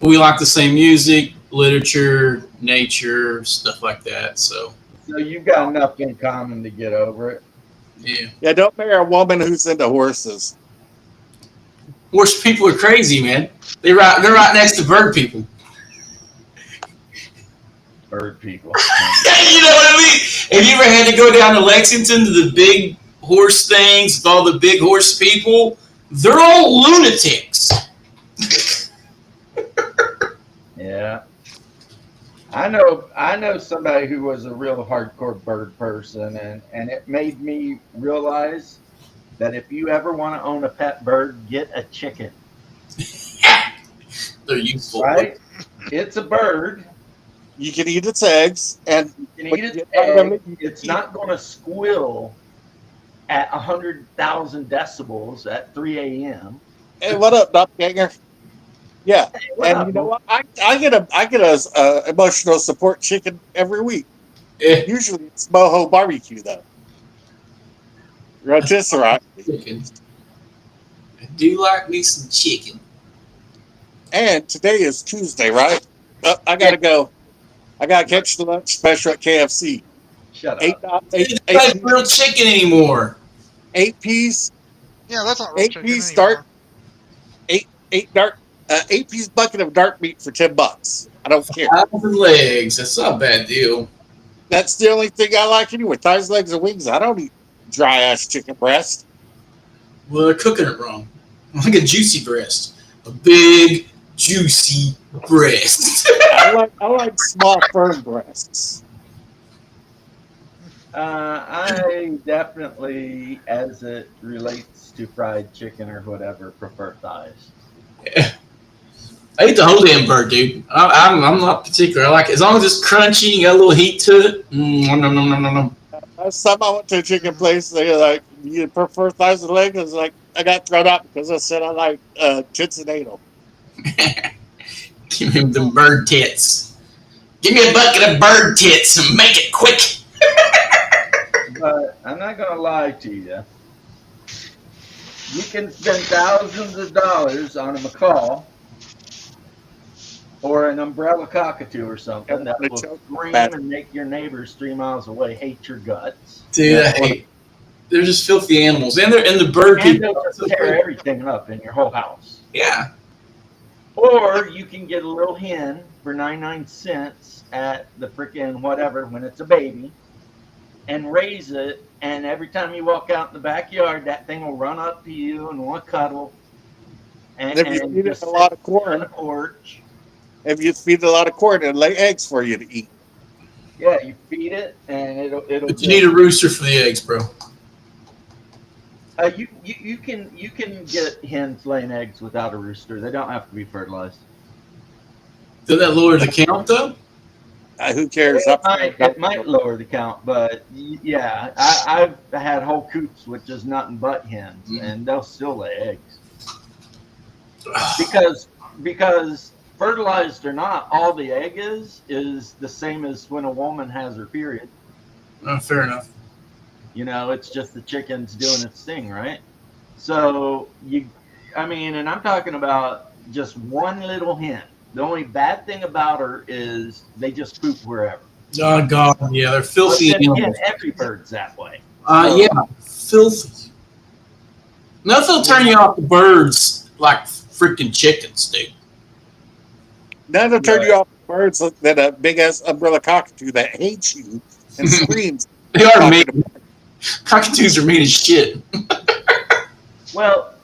But we like the same music, literature, nature, stuff like that. So, So you've got enough in common to get over it. yeah. Yeah, don't marry a woman who's into horses. Horse people are crazy, man. They're right next to bird people. Bird people. You know what I mean? Have you ever had to go down to Lexington to the big horse things with all the big horse people? They're all lunatics. Yeah. I know somebody who was a real hardcore bird person, and it made me realize that if you ever want to own a pet bird, get a chicken. They're useful. Right? It's a bird. You can eat its eggs, and You can eat its egg. It's not going to squill at 100,000 decibels at 3 a.m. hey, what up, doppelganger? Yeah, and you know what? I get a emotional support chicken every week. Yeah. Usually it's Moho barbecue though. Rotisserie. Chicken. I do like me some chicken. And today is Tuesday, right? I gotta go. I gotta catch the lunch special at KFC. Shut Eight, up. It's not real chicken anymore. 8 piece, Yeah, that's not real 8 chicken piece anymore. dark, 8 piece bucket of dark meat for $10. I don't care. Thighs and legs. That's not a bad deal. That's the only thing I like anyway. Thighs, legs, and wings. I don't eat dry ass chicken breast. Well, they're cooking it wrong. Like a juicy breast. A big, juicy breast. I like small, firm breasts. I definitely, as it relates to fried chicken or whatever, prefer thighs. I eat the whole damn bird, dude. I'm not particular. I like it. As long as it's crunchy and got a little heat to it. Nom, nom, nom, nom, nom, nom. Last time I went to a chicken place, they were like, you prefer thighs and legs? I was like, I got thrown out because I said I like tits and anal. Give me them bird tits. Give me a bucket of bird tits and make it quick. But I'm not going to lie to you. You can spend thousands of dollars on a macaw or an umbrella cockatoo or something that will scream and make your neighbors 3 miles away hate your guts. Dude, I hate. They're just filthy animals, and the bird And people. they'll just tear everything up in your whole house. Yeah. Or you can get a little hen for 99 cents at the frickin' whatever when it's a baby and raise it. And every time you walk out in the backyard, that thing will run up to you and want to cuddle. And if you feed it just a lot of sit on corn, the porch. if you feed it a lot of corn, it'll lay eggs for you to eat. Yeah, you feed it and it'll. But you need a rooster for the eggs, bro. You can get hens laying eggs without a rooster. They don't have to be fertilized. Does that lower the count though? Who cares? It might lower the count, but yeah, I've had whole coops with just nothing but hens, and they'll still lay eggs. Because fertilized or not, all the egg is the same as when a woman has her period. Fair enough. You know, it's just the chicken's doing its thing, right? So and I'm talking about just one little hen. The only bad thing about her is they just poop wherever. Oh God, yeah, they're filthy But then again, animals. every bird's that way. Yeah, filthy. Nothing will turn you off the birds like freaking chickens, dude. None will turn you off the birds than a big ass umbrella cockatoo that hates you and screams. They are mean. Cockatoos are mean as shit. Well,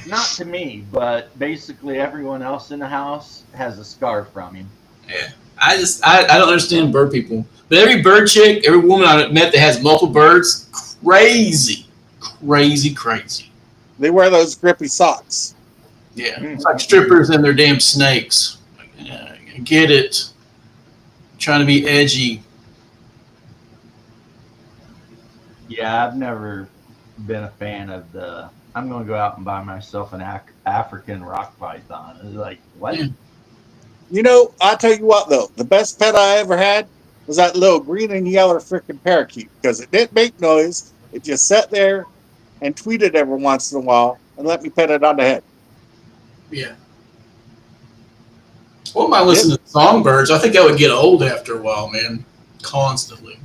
not to me, but basically everyone else in the house has a scar from him. Yeah. I don't understand bird people. But every bird chick, every woman I met that has multiple birds, crazy. They wear those grippy socks. Yeah, it's like strippers and their damn snakes. I get it. Trying to be edgy. Yeah, I've never been a fan of the. I'm going to go out and buy myself an African rock python. It's like, what? Yeah. You know, I tell you what though, the best pet I ever had was that little green and yellow freaking parakeet because it didn't make noise. It just sat there and tweeted every once in a while and let me pet it on the head. Yeah. What am I listening to songbirds? I think that would get old after a while, man. Constantly.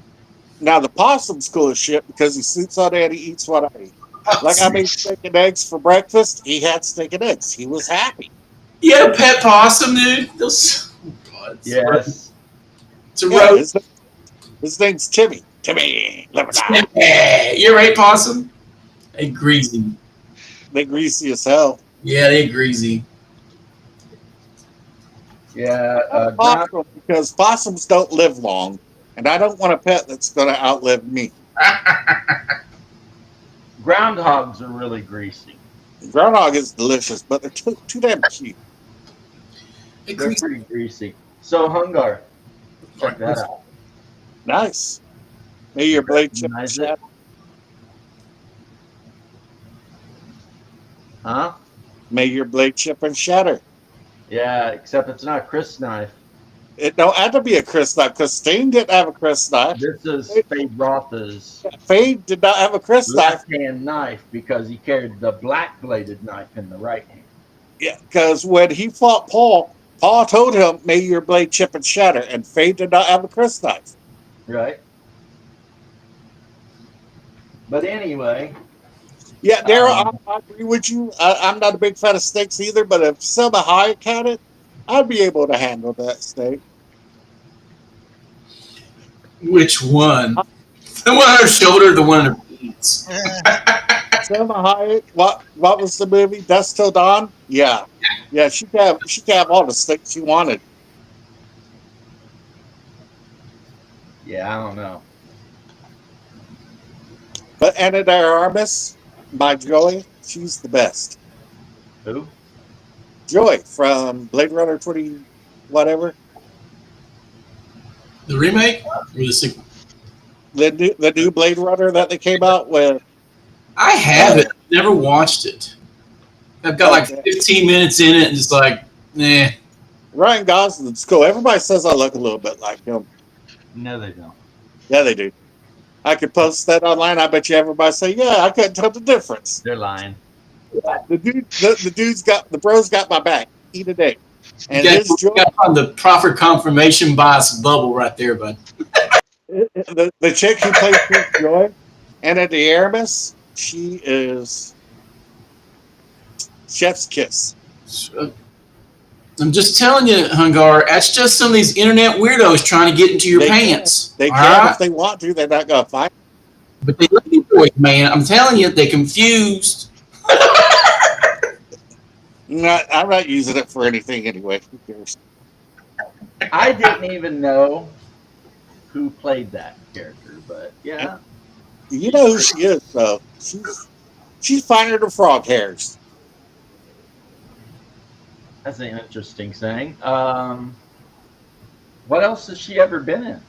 Now the possum's cool as shit because he sleeps all day and he eats what I eat. Like I made steak and eggs for breakfast, he had steak and eggs. He was happy. You had a pet possum, dude? Those Yes. It's a Yeah, roast. his name's Timmy. Timmy, Lebanon. You're right, possum. They greasy. They greasy as hell. Yeah, they greasy. Yeah. Possum, because possums don't live long, and I don't want a pet that's going to outlive me. Groundhogs are really greasy. Groundhog is delicious, but they're too damn cute. They They're greasy. pretty greasy. So, Hungar, check that out. Nice. May your blade chip Recognize shatter. it? Huh? May your blade chip and shatter. Yeah, except it's not a Chris knife. It don't have to be a Chris knife because Stain didn't have a Chris knife. This is Fade Roth's Fade did not have a Chris knife. left-hand knife because he carried the black-bladed knife in the right hand. Yeah, because when he fought Paul, Paul told him, "May your blade chip and shatter," and Fade did not have a Chris knife. Right? But anyway, Yeah, Daryl, I agree with you. I'm not a big fan of steaks either, but if Selma Hayek had it, I'd be able to handle that steak. Which one? The one on her shoulder, or the one on her pants? Selma Hayek, what was the movie? Dusk Till Dawn? Yeah. Yeah, she could have all the steaks she wanted. yeah, I don't know. But Anna de Armas, my Joy, she's the best. Who? Joy from Blade Runner 20 whatever. The remake or the sequel? The new Blade Runner that they came out with. I haven't. Never watched it. I've got like 15 minutes in it and just like, nah. Ryan Gosling's cool. Everybody says I look a little bit like him. No, they don't. Yeah, they do. I could post that online. I bet you everybody say, yeah, I couldn't tell the difference. They're lying. The bro's got my back. Eat a day. And You his Joy, got on the proper confirmation bias bubble right there, bud. the chick who plays Prince Joy, Anna de Armas, she is chef's kiss. I'm just telling you, Hungar, that's just some of these internet weirdos trying to get into your They pants. They all can right? if they want to. They're not going to fight. But they lady boys, man. I'm telling you, they confused. I'm not using it for anything anyway. Who cares? I didn't even know who played that character, but yeah. You know who she is, though. She's finer than frog hairs. That's an interesting thing. What else has she ever been in?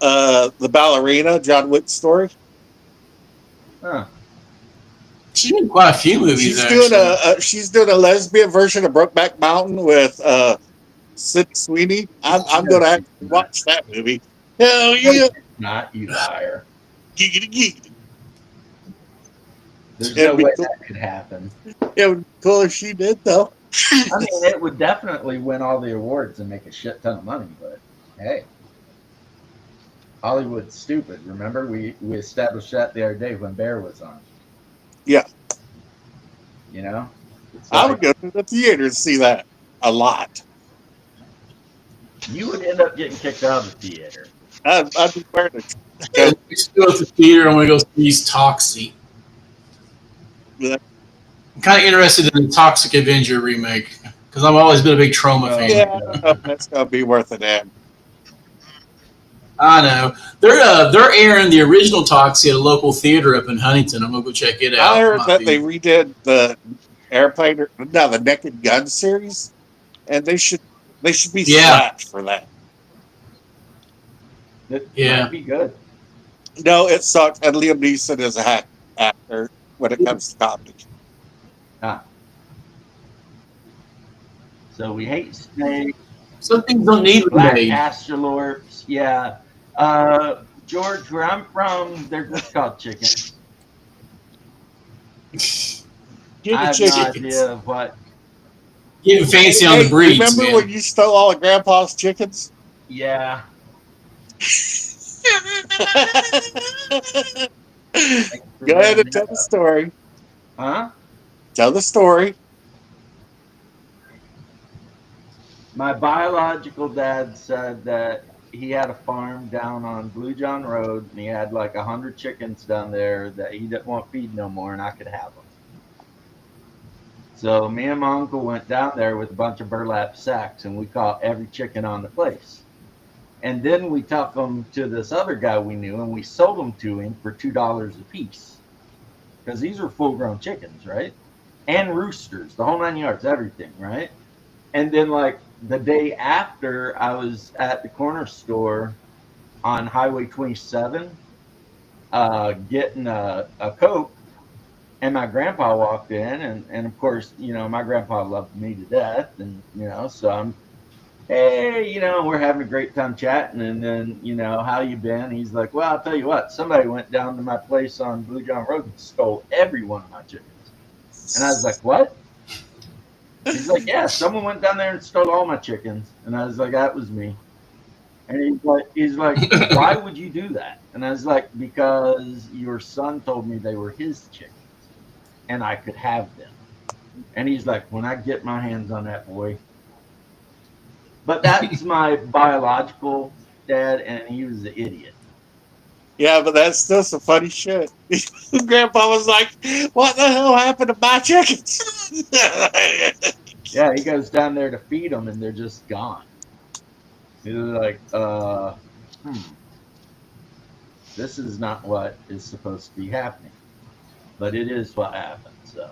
The ballerina, John Wick story. Huh. She's in quite a few movies, She's doing a lesbian version of Brokeback Mountain with Sid Sweeney. I'm going to actually watch that movie. Hell yeah! Not you liar. Giggity giggity. There's It'd no be way cool. that could happen. It would be cool if she did, though. I mean, it would definitely win all the awards and make a shit ton of money, but hey. Hollywood's stupid. Remember, we established that the other day when Bear was on. Yeah. You know? It's I like, would go to the theater to see that a lot. you would end up getting kicked out of the theater. I'd be wearing a We still at the theater. I'm going to go see Toxie. Yeah. I'm kind of interested in the Toxic Avenger remake because because I've always been a big Troma fan. Yeah, I don't know if that's gonna be worth it. Damn. I know they're airing the original Toxie at a local theater up in Huntington. I'm gonna go check it out. I heard Might that be- they redid the the Naked Gun series, and they should be Yeah. slapped for that. It Yeah. might be good. No, it sucked, and Liam Neeson is a hack actor when it comes to comedy. So we hate snakes, Some things don't need black remade. astrolorps. Yeah. George, where I'm from, they're just called chickens. Give I me have no chickens. idea of what. Getting fancy on Hey, the breeds, remember man. when you stole all of Grandpa's chickens? Yeah. Go ahead and tell the story. Huh? Tell the story. My biological dad said that he had a farm down on Blue John Road, and he had like 100 chickens down there that he didn't want feed no more, and I could have them. So me and my uncle went down there with a bunch of burlap sacks, and we caught every chicken on the place. And then we took them to this other guy we knew, and we sold them to him for $2 a piece. Because these are full-grown chickens, right? And roosters, the whole 9 yards, everything, right? And then, like, the day after, I was at the corner store on Highway 27 getting a Coke, and my grandpa walked in, and of course, you know, my grandpa loved me to death, and, you know, so I'm, hey, you know, we're having a great time chatting, and then, you know, how you been? He's like, well, I'll tell you what, somebody went down to my place on Blue John Road and stole every one of my chickens. And I was like, what? He's like, yeah, someone went down there and stole all my chickens. And I was like, that was me. And he's like, why would you do that? And I was like, because your son told me they were his chickens and I could have them. And he's like, when I get my hands on that boy. But that's my biological dad, and he was an idiot. Yeah, but that's still some funny shit. Grandpa was like, what the hell happened to my chickens? Yeah, he goes down there to feed them, and they're just gone. He's like, this is not what is supposed to be happening. But it is what happened, so.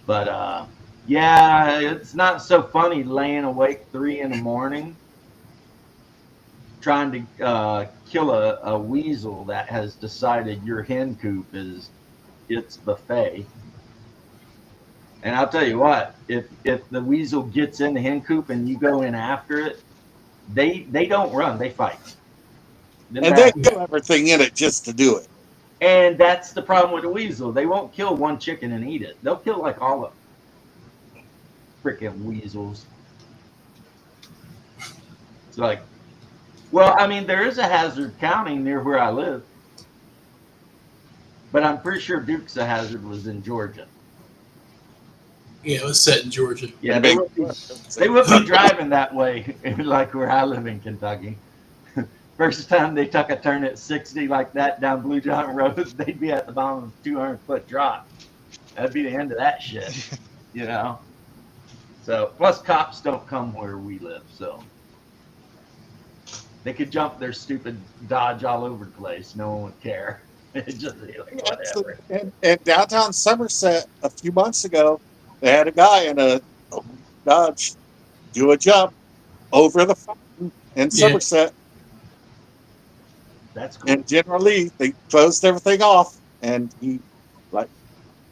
But, yeah, it's not so funny laying awake 3 in the morning trying to kill a weasel that has decided your hen coop is its buffet. And I'll tell you what, if the weasel gets in the hen coop and you go in after it, they don't run, they fight. And they kill everything in it just to do it. And that's the problem with a weasel. They won't kill one chicken and eat it. They'll kill like all of them. Freaking weasels. It's like, well, I mean, there is a Hazard County near where I live. But I'm pretty sure Dukes of Hazzard was in Georgia. Yeah, it was set in Georgia. Yeah, they would be driving that way, like where I live in Kentucky. First time they took a turn at 60 like that down Blue John Road, they'd be at the bottom of a 200-foot drop. That'd be the end of that shit, you know? So, plus cops don't come where we live, so. They could jump their stupid Dodge all over the place. No one would care. It'd just be like, whatever. In downtown Somerset a few months ago, they had a guy in a Dodge do a jump over the fountain in Somerset. That's cool. And generally, they closed everything off, and he like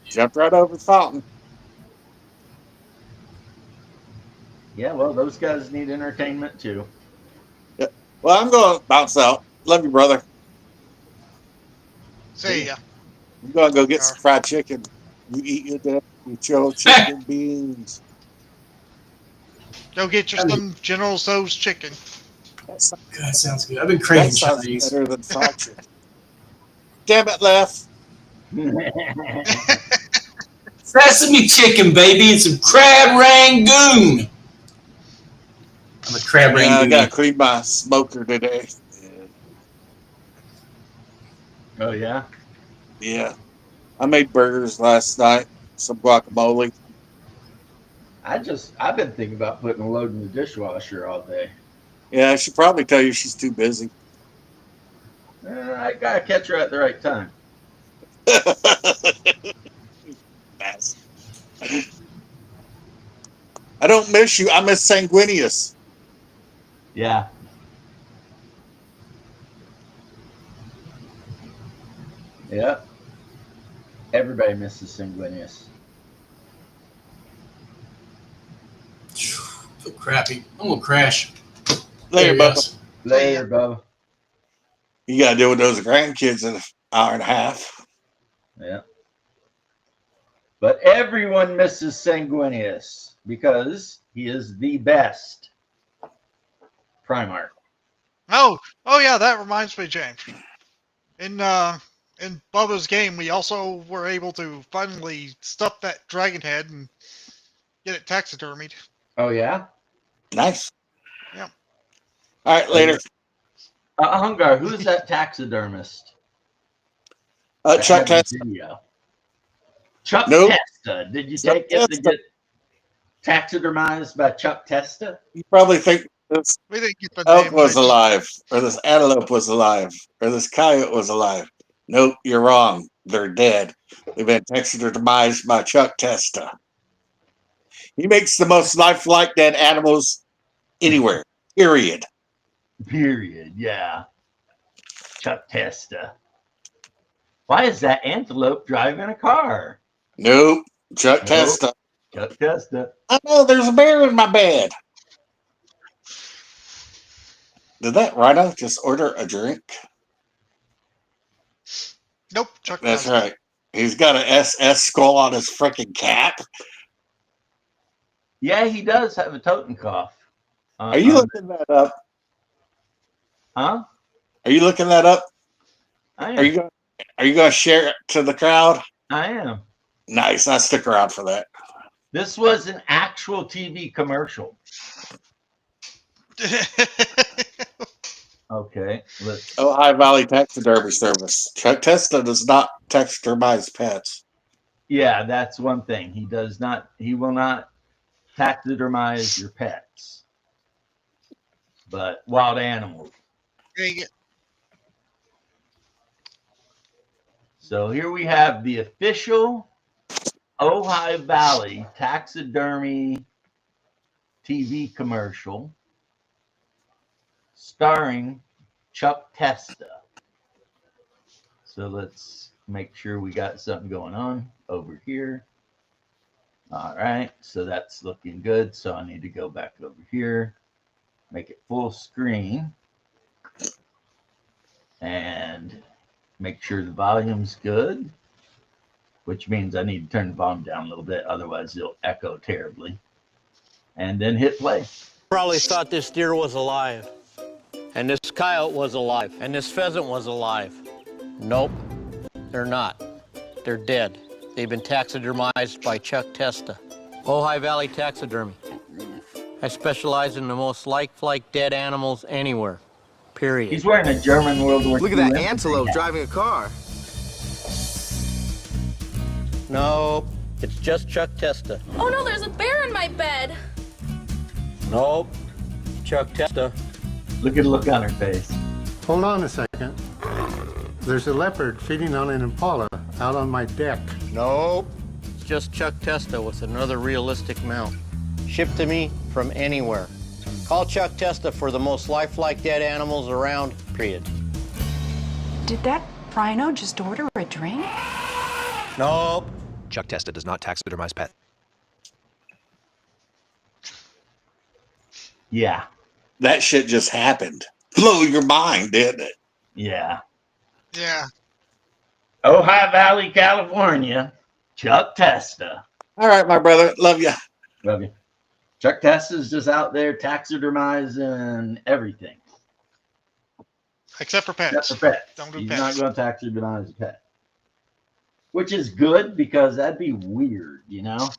jumped right over the fountain. Yeah, well, those guys need entertainment too. Yeah. Well, I'm going to bounce out. Love you, brother. See ya. I'm going to go get some fried chicken. You eat your damn chicken beans. Go get your some General Tso's chicken. That sounds good. I've been craving That sounds Chinese. better than fried chicken. Damn it, Left. Sesame chicken, baby, and some crab rangoon. I'm a crab Yeah, I rangoon. got to clean my smoker today. Oh, yeah? Yeah. I made burgers last night, some guacamole. I've been thinking about putting a load in the dishwasher all day. Yeah, I should probably tell you she's too busy. I gotta catch her at the right time. I don't miss you. I miss Sanguinius. Yeah. Yep. Everybody misses Sanguinius. Feel crappy. I'm gonna crash. Later, he Bubba. is. Later, Bo. You got to deal with those grandkids in an hour and a half. Yeah. But everyone misses Sanguinius because he is the best Primarch. Oh yeah, that reminds me, James. In Bubba's game, we also were able to finally stuff that dragon head and get it taxidermied. Oh, yeah? Nice. Yeah. All right, later. Hungar, who's that taxidermist? Chuck That had the Testa. video? Chuck Nope. Testa. Did you Chuck take it to Testa. get taxidermized by Chuck Testa? You probably think this We didn't get the elk name was right. alive, or this antelope was alive, or this coyote was alive. Nope, you're wrong. They're dead. They've been taxidermized by Chuck Testa. He makes the most lifelike dead animals anywhere. Period. Period. Yeah. Chuck Testa. Why is that antelope driving a car? Nope. Chuck Nope. Testa. Chuck Testa. I know there's a bear in my bed. Did that rhino just order a drink? Nope, Chuck. That's doesn't. right. He's got an SS skull on his freaking cap. Yeah, he does have a Totenkopf. Are you looking that up? Huh? Are you looking that up? I Are you am. going? Are you going to share it to the crowd? I am. Nice. I'll stick around for that. This was an actual TV commercial. Okay. Let's. Ohio Valley Taxidermy Service. Chuck Testa does not taxidermize pets. Yeah, that's one thing. He does not. He will not taxidermize your pets, but wild animals. Dang it. So here we have the official Ohio Valley taxidermy TV commercial starring Chuck Testa. So let's make sure we got something going on over here. All right, so that's looking good. So I need to go back over here, make it full screen, and make sure the volume's good, which means I need to turn the volume down a little bit, otherwise it'll echo terribly. And then hit play. Probably thought this deer was alive, and this coyote was alive, and this pheasant was alive. Nope, they're not. They're dead. They've been taxidermized by Chuck Testa. Ohio Valley Taxidermy. I specialize in the most lifelike dead animals anywhere. Period. He's wearing a German World War Look at II that infantry antelope hat. driving a car. Nope, it's just Chuck Testa. Oh no, there's a bear in my bed. Nope, Chuck Testa. Look at the look on her face. Hold on a second. There's a leopard feeding on an impala out on my deck. Nope, it's just Chuck Testa with another realistic mount. Shipped to me from anywhere. Call Chuck Testa for the most lifelike dead animals around, period. Did that rhino just order a drink? Nope. Chuck Testa does not taxidermize pets. Yeah, That shit just happened. Blow your mind, didn't it? yeah. Yeah. Ohio Valley, California, Chuck Testa. All right, my brother. Love you. Love you. Chuck Testa's just out there taxidermizing everything. Except for pets. Except for pets. Don't do He's pets. not going to taxidermize a pet. Which is good because that'd be weird, you know?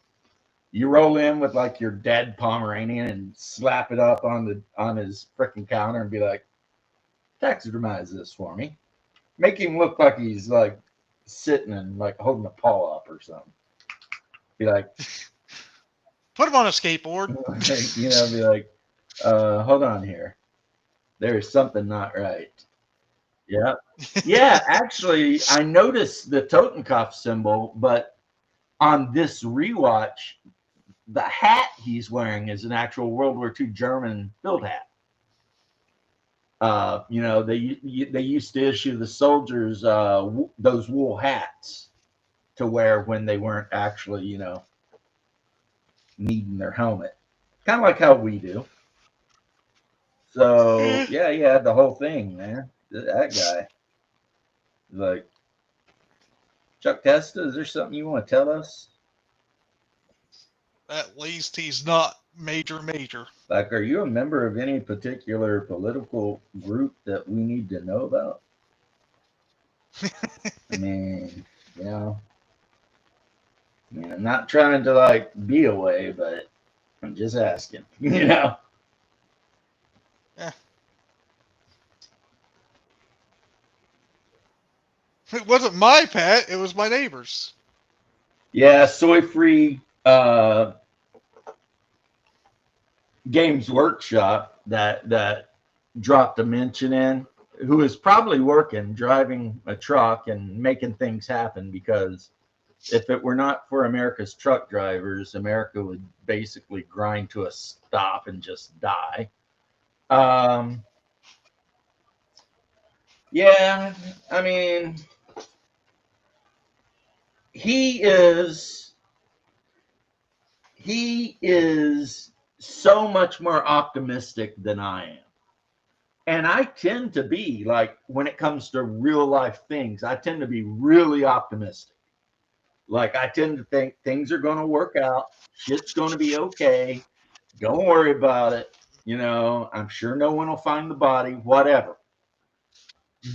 You roll in with like your dead Pomeranian and slap it up on his freaking counter and be like, taxidermize this for me. Make him look like he's like sitting and like holding a paw up or something. Be like, Put him on a skateboard. You know, be like, hold on here. There is something not right. Yeah. Yeah, actually, I noticed the Totenkopf symbol, but on this rewatch, the hat he's wearing is an actual World War II German field hat. You know, they used to issue the soldiers those wool hats to wear when they weren't actually, you know, needing their helmet. Kind of like how we do. So yeah, the whole thing, man. That guy. Like, Chuck Testa, is there something you want to tell us? At least he's not major. Like, are you a member of any particular political group that we need to know about? I mean, you know, I'm not trying to like be away, but I'm just asking, you know. Yeah. It wasn't my pet, it was my neighbor's. Yeah, soy-free Games Workshop that dropped a mention in, who is probably working, driving a truck and making things happen, because if it were not for America's truck drivers, America would basically grind to a stop and just die. Yeah, I mean, he is so much more optimistic than I am. And I tend to be like, when it comes to real life things, I tend to be really optimistic. Like, I tend to think things are going to work out. Shit's going to be okay. Don't worry about it. You know, I'm sure no one will find the body, whatever.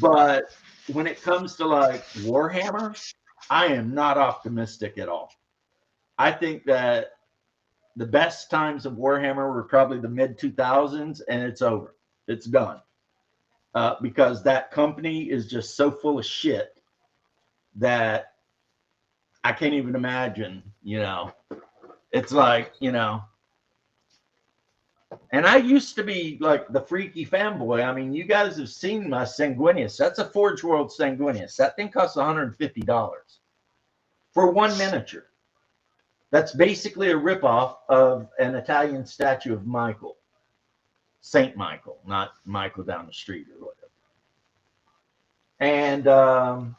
But when it comes to like Warhammer, I am not optimistic at all. I think that the best times of Warhammer were probably the mid 2000s, and it's over. It's done. Because that company is just so full of shit that I can't even imagine, you know. It's like, you know, and I used to be like the freaky fanboy. I mean, you guys have seen my Sanguinius. That's a Forge World Sanguinius. That thing costs $150 for one miniature. That's basically a ripoff of an Italian statue of Michael. Saint Michael, not Michael down the street or whatever. And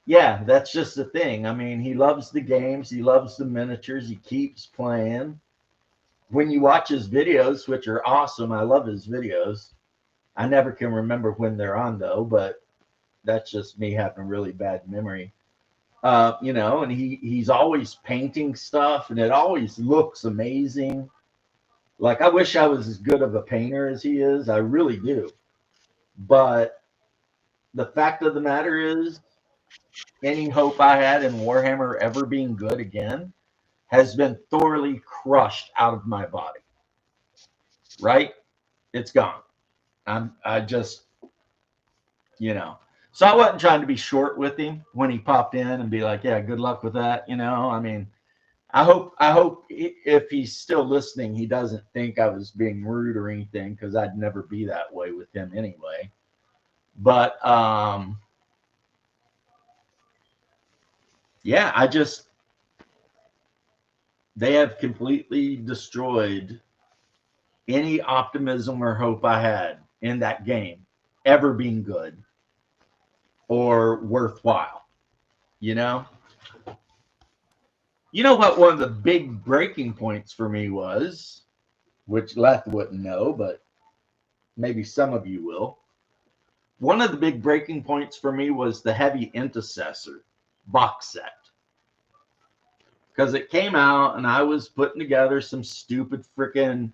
yeah, that's just the thing. I mean, he loves the games, he loves the miniatures, he keeps playing. When you watch his videos, which are awesome, I love his videos. I never can remember when they're on though, but that's just me having a really bad memory. You know, and he's always painting stuff, and it always looks amazing. Like, I wish I was as good of a painter as he is. I really do. But the fact of the matter is, any hope I had in Warhammer ever being good again has been thoroughly crushed out of my body. Right? It's gone. I just, you know. So I wasn't trying to be short with him when he popped in and be like, yeah, good luck with that. You know, I mean, I hope if he's still listening, he doesn't think I was being rude or anything, because I'd never be that way with him anyway. But yeah, they have completely destroyed any optimism or hope I had in that game ever being good or worthwhile. You know? You know what one of the big breaking points for me was, which Leth wouldn't know, but maybe some of you will. One of the big breaking points for me was the Heavy Intercessor box set. Because it came out and I was putting together some stupid freaking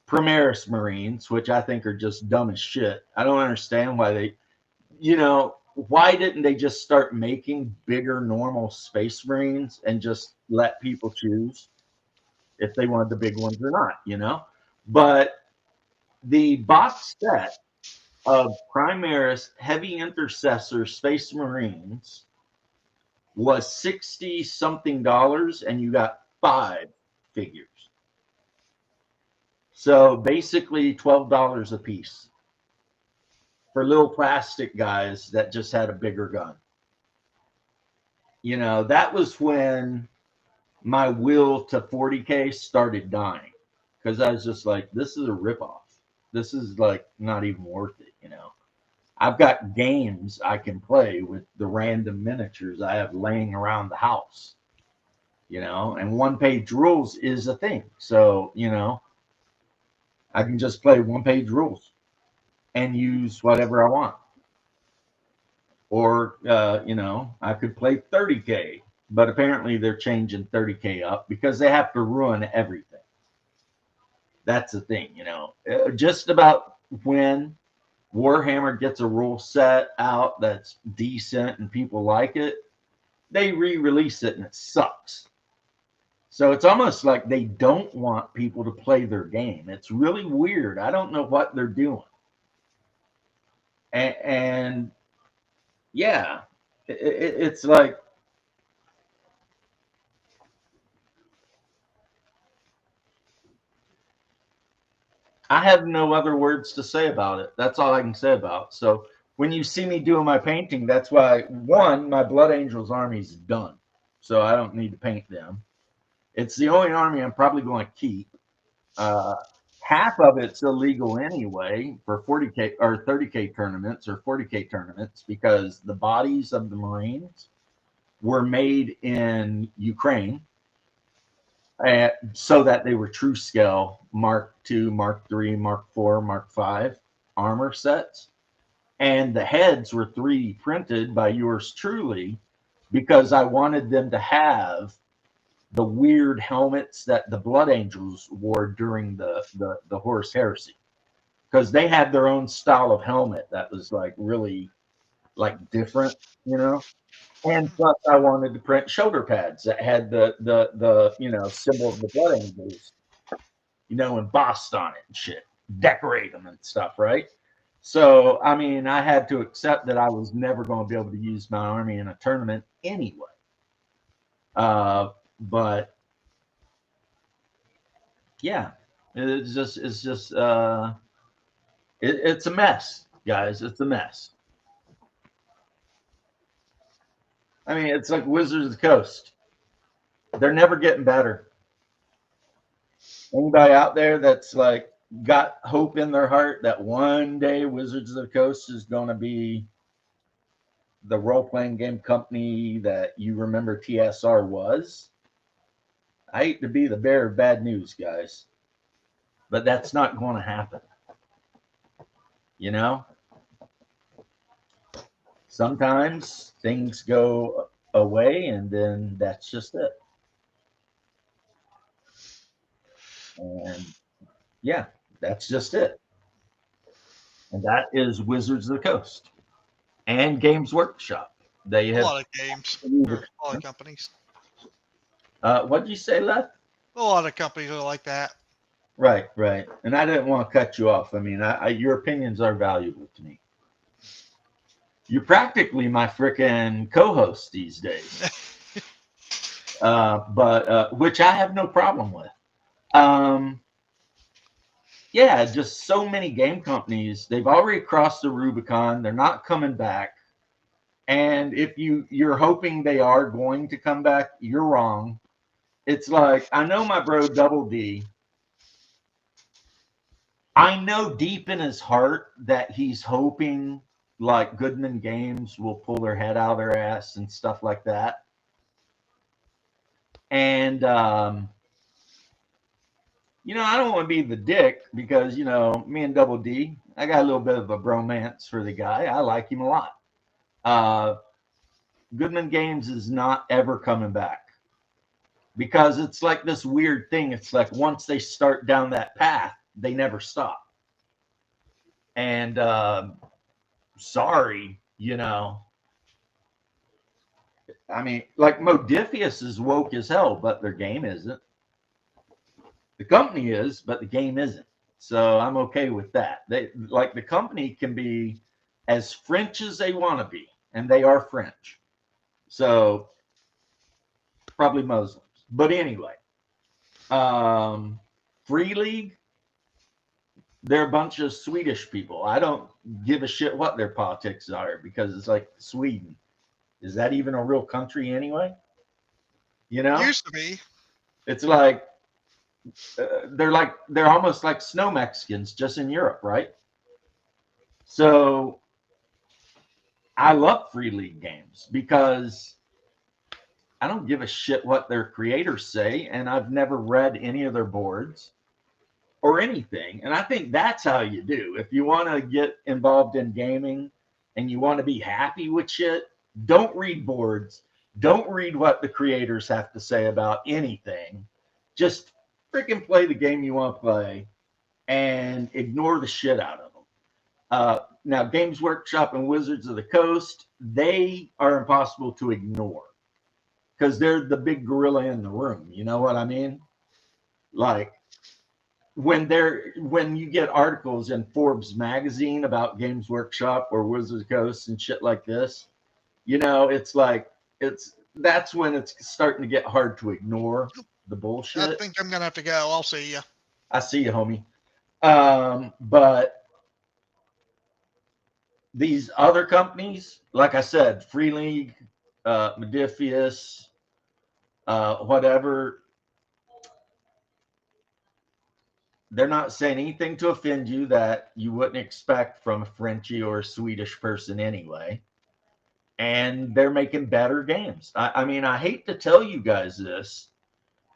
Primaris Marines, which I think are just dumb as shit. I don't understand why they, you know, why didn't they just start making bigger normal Space Marines and just let people choose if they wanted the big ones or not, you know? But the box set of Primaris Heavy Intercessor Space Marines was $60 something, and you got 5 figures. So basically $12 a piece for little plastic guys that just had a bigger gun. You know, that was when my will to 40K started dying, because I was just like, this is a ripoff. This is like not even worth it, you know. I've got games I can play with the random miniatures I have laying around the house, you know, and one-page rules is a thing. So, you know, I can just play one-page rules and use whatever I want. Or, you know, I could play 30K, but apparently they're changing 30K up because they have to ruin everything. That's the thing, you know. Just about when Warhammer gets a rule set out that's decent and people like it, they re-release it and it sucks. So it's almost like they don't want people to play their game. It's really weird. I don't know what they're doing. And yeah, it's like, I have no other words to say about it. That's all I can say about it. So when you see me doing my painting, that's why, one, my Blood Angels army is done. So I don't need to paint them. It's the only army I'm probably going to keep. Half of it's illegal anyway for 40K or 30K tournaments or 40K tournaments, because the bodies of the Marines were made in Ukraine. So that they were true scale Mark II, Mark III, Mark IV, Mark V armor sets. And the heads were 3D printed by yours truly, because I wanted them to have the weird helmets that the Blood Angels wore during the Horus Heresy. Because they had their own style of helmet that was like really like different, you know? And plus, I wanted to print shoulder pads that had the you know, symbol of the Blood Angels, you know, embossed on it and shit, decorate them and stuff, right? So, I mean, I had to accept that I was never going to be able to use my army in a tournament anyway. But yeah, it's a mess, guys. It's a mess. I mean, it's like Wizards of the Coast. They're never getting better. Anybody out there that's like got hope in their heart that one day Wizards of the Coast is going to be the role-playing game company that you remember TSR was, I hate to be the bearer of bad news, guys, but that's not going to happen. You know? Sometimes things go away and then that's just it. And yeah, that's just it. And that is Wizards of the Coast and Games Workshop. They have a lot of games, or a lot of companies. What did you say, Left? A lot of companies are like that. Right, right. And I didn't want to cut you off. I mean, your opinions are valuable to me. You're practically my frickin' co-host these days. Which I have no problem with. Yeah, just so many game companies, they've already crossed the Rubicon. They're not coming back. And if you're hoping they are going to come back, you're wrong. It's like, I know my bro Double D. I know deep in his heart that he's hoping like Goodman Games will pull their head out of their ass and stuff like that. And, you know, I don't want to be the dick because, you know, me and Double D, I got a little bit of a bromance for the guy. I like him a lot. Goodman Games is not ever coming back because it's like this weird thing. It's like once they start down that path, they never stop. And sorry, you know, I mean, like Modifius is woke as hell, but their game isn't. The company is, but the game isn't. So I'm okay with that. They like the company can be as French as they want to be, and they are French. So probably Muslims. But anyway, Free League, they're a bunch of Swedish people. I don't give a shit what their politics are because it's like Sweden. Is that even a real country anyway? You know, Used to be. it's like they're almost like snow Mexicans just in Europe, right? So I love Free League games because I don't give a shit what their creators say, and I've never read any of their boards or anything. And I think that's how you do. If you want to get involved in gaming and you want to be happy with shit, don't read boards. Don't read what the creators have to say about anything. Just freaking play the game you want to play and ignore the shit out of them. Now, Games Workshop and Wizards of the Coast, they are impossible to ignore because they're the big gorilla in the room. You know what I mean? Like when you get articles in Forbes magazine about Games Workshop or Wizards of the Coast and shit like this, you know, it's like that's when it's starting to get hard to ignore the bullshit. I think I'm gonna have to go. I'll see you. I see you, homie. But these other companies, like I said, Free League, Modifius, whatever, they're not saying anything to offend you that you wouldn't expect from a Frenchie or a Swedish person anyway. And they're making better games. I mean, I hate to tell you guys this,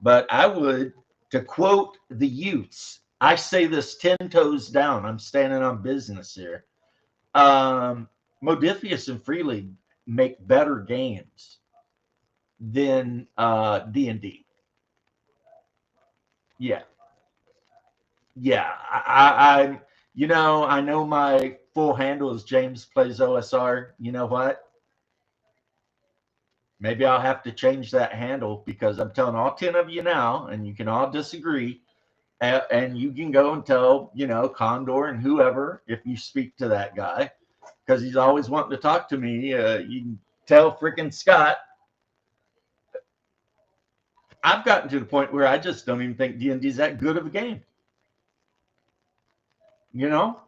but I would, to quote the Utes, I say this 10 toes down. I'm standing on business here. Modifius and Free League make better games than D&D. Yeah. I you know, I know my full handle is James Plays OSR. You know what? Maybe I'll have to change that handle because I'm telling all 10 of you now, and you can all disagree. And you can go and tell, you know, Condor and whoever, if you speak to that guy, because he's always wanting to talk to me. You can tell freaking Scott. I've gotten to the point where I just don't even think D&D is that good of a game. You know,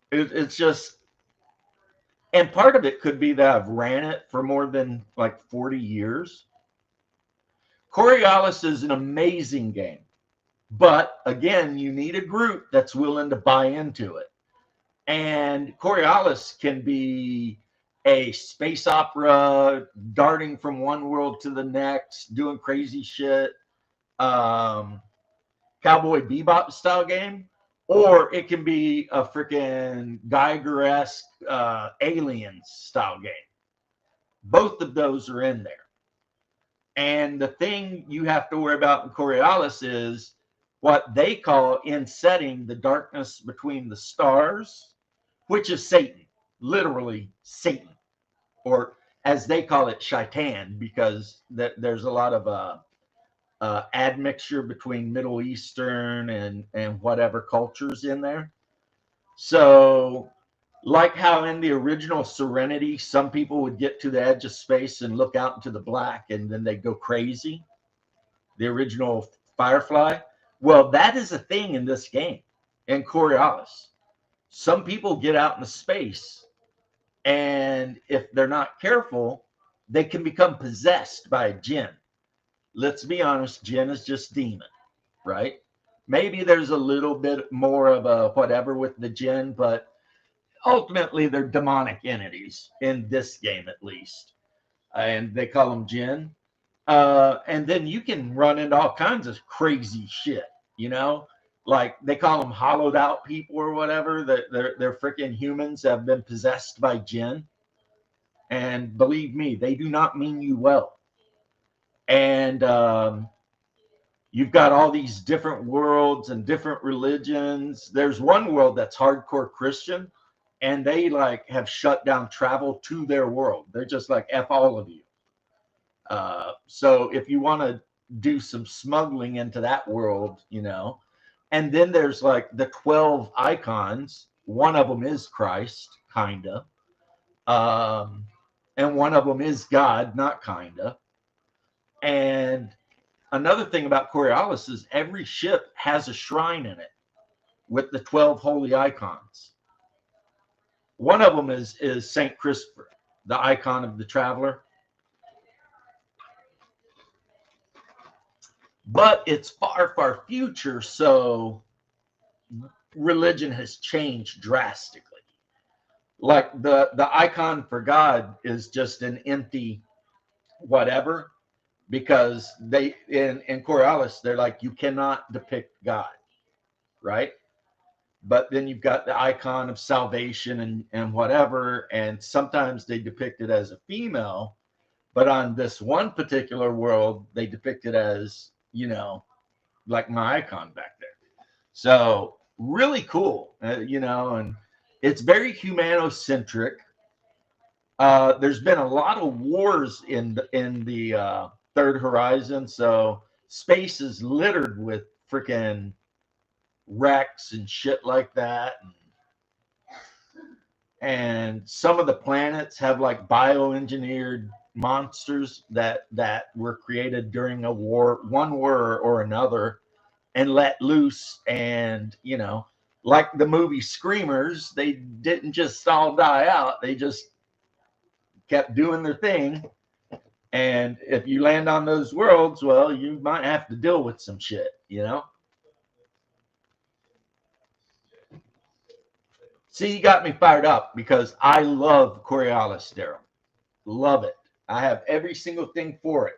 it's just, and part of it could be that I've ran it for more than like 40 years. Coriolis is an amazing game. But again, you need a group that's willing to buy into it. And Coriolis can be a space opera, darting from one world to the next, doing crazy shit, Cowboy Bebop style game, or it can be a freaking Geiger-esque Aliens style game. Both of those are in there. And the thing you have to worry about in Coriolis is what they call in setting the darkness between the stars, which is Satan, literally Satan, or as they call it, Shaitan, because there's a lot of admixture between Middle Eastern and whatever cultures in there. So like how in the original Serenity, some people would get to the edge of space and look out into the black and then they go crazy. The original Firefly. Well, that is a thing in this game, in Coriolis. Some people get out into space, and if they're not careful, they can become possessed by a jinn. Let's be honest, jinn is just demon, right? Maybe there's a little bit more of a whatever with the jinn, but ultimately they're demonic entities in this game, at least. And they call them jinn. And then you can run into all kinds of crazy shit, you know, like they call them hollowed out people or whatever. They're freaking humans that have been possessed by jinn. And believe me, they do not mean you well. And you've got all these different worlds and different religions. There's one world that's hardcore Christian, and they like have shut down travel to their world. They're just like, F all of you. So if you want to do some smuggling into that world, you know, and then there's like the 12 icons. One of them is Christ, kinda. And one of them is God, not kinda. And another thing about Coriolis is every ship has a shrine in it with the 12 holy icons. One of them is Saint Christopher, the icon of the traveler. But it's far, far future, so religion has changed drastically. Like the icon for God is just an empty whatever, because they in Coriolis, they're like, you cannot depict God, right? But then you've got the icon of salvation and whatever, and sometimes they depict it as a female, but on this one particular world, they depict it as, you know, like my icon back there. So really cool, you know, and it's very humanocentric. There's been a lot of wars in the Third Horizon, so space is littered with freaking wrecks and shit like that. And some of the planets have like bioengineered monsters that were created during a war, one war or another, and let loose. And, you know, like the movie Screamers, they didn't just all die out. They just kept doing their thing. And if you land on those worlds, well, you might have to deal with some shit, you know? See, you got me fired up because I love Coriolis, Daryl. Love it. I have every single thing for it.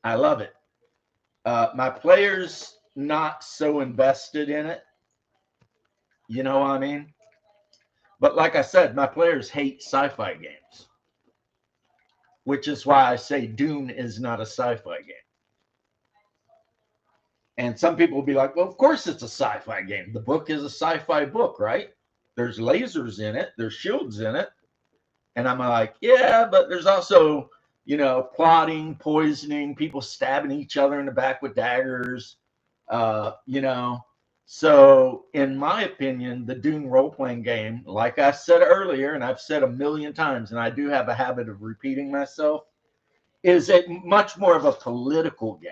I love it. My players not so invested in it. You know what I mean? But like I said, my players hate sci-fi games, which is why I say Dune is not a sci-fi game. And some people will be like, well, of course it's a sci-fi game. The book is a sci-fi book, right? There's lasers in it. There's shields in it. And I'm like, yeah, but there's also, you know, plotting, poisoning, people stabbing each other in the back with daggers, you know. So in my opinion, the Dune role-playing game, like I said earlier, and I've said a million times, and I do have a habit of repeating myself, is a much more of a political game.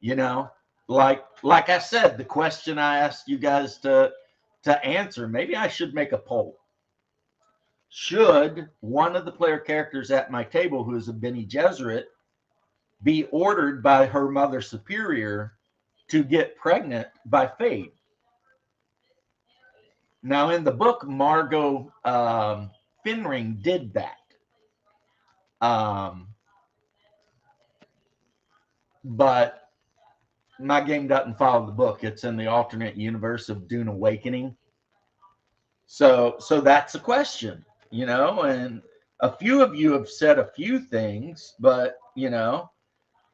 You know, like I said, the question I asked you guys to answer, maybe I should make a poll. Should one of the player characters at my table, who is a Bene Gesserit, be ordered by her mother superior to get pregnant by Fade? Now, in the book, Margot Finring did that. But my game doesn't follow the book. It's in the alternate universe of Dune Awakening. So that's a question, you know, and a few of you have said a few things, but, you know,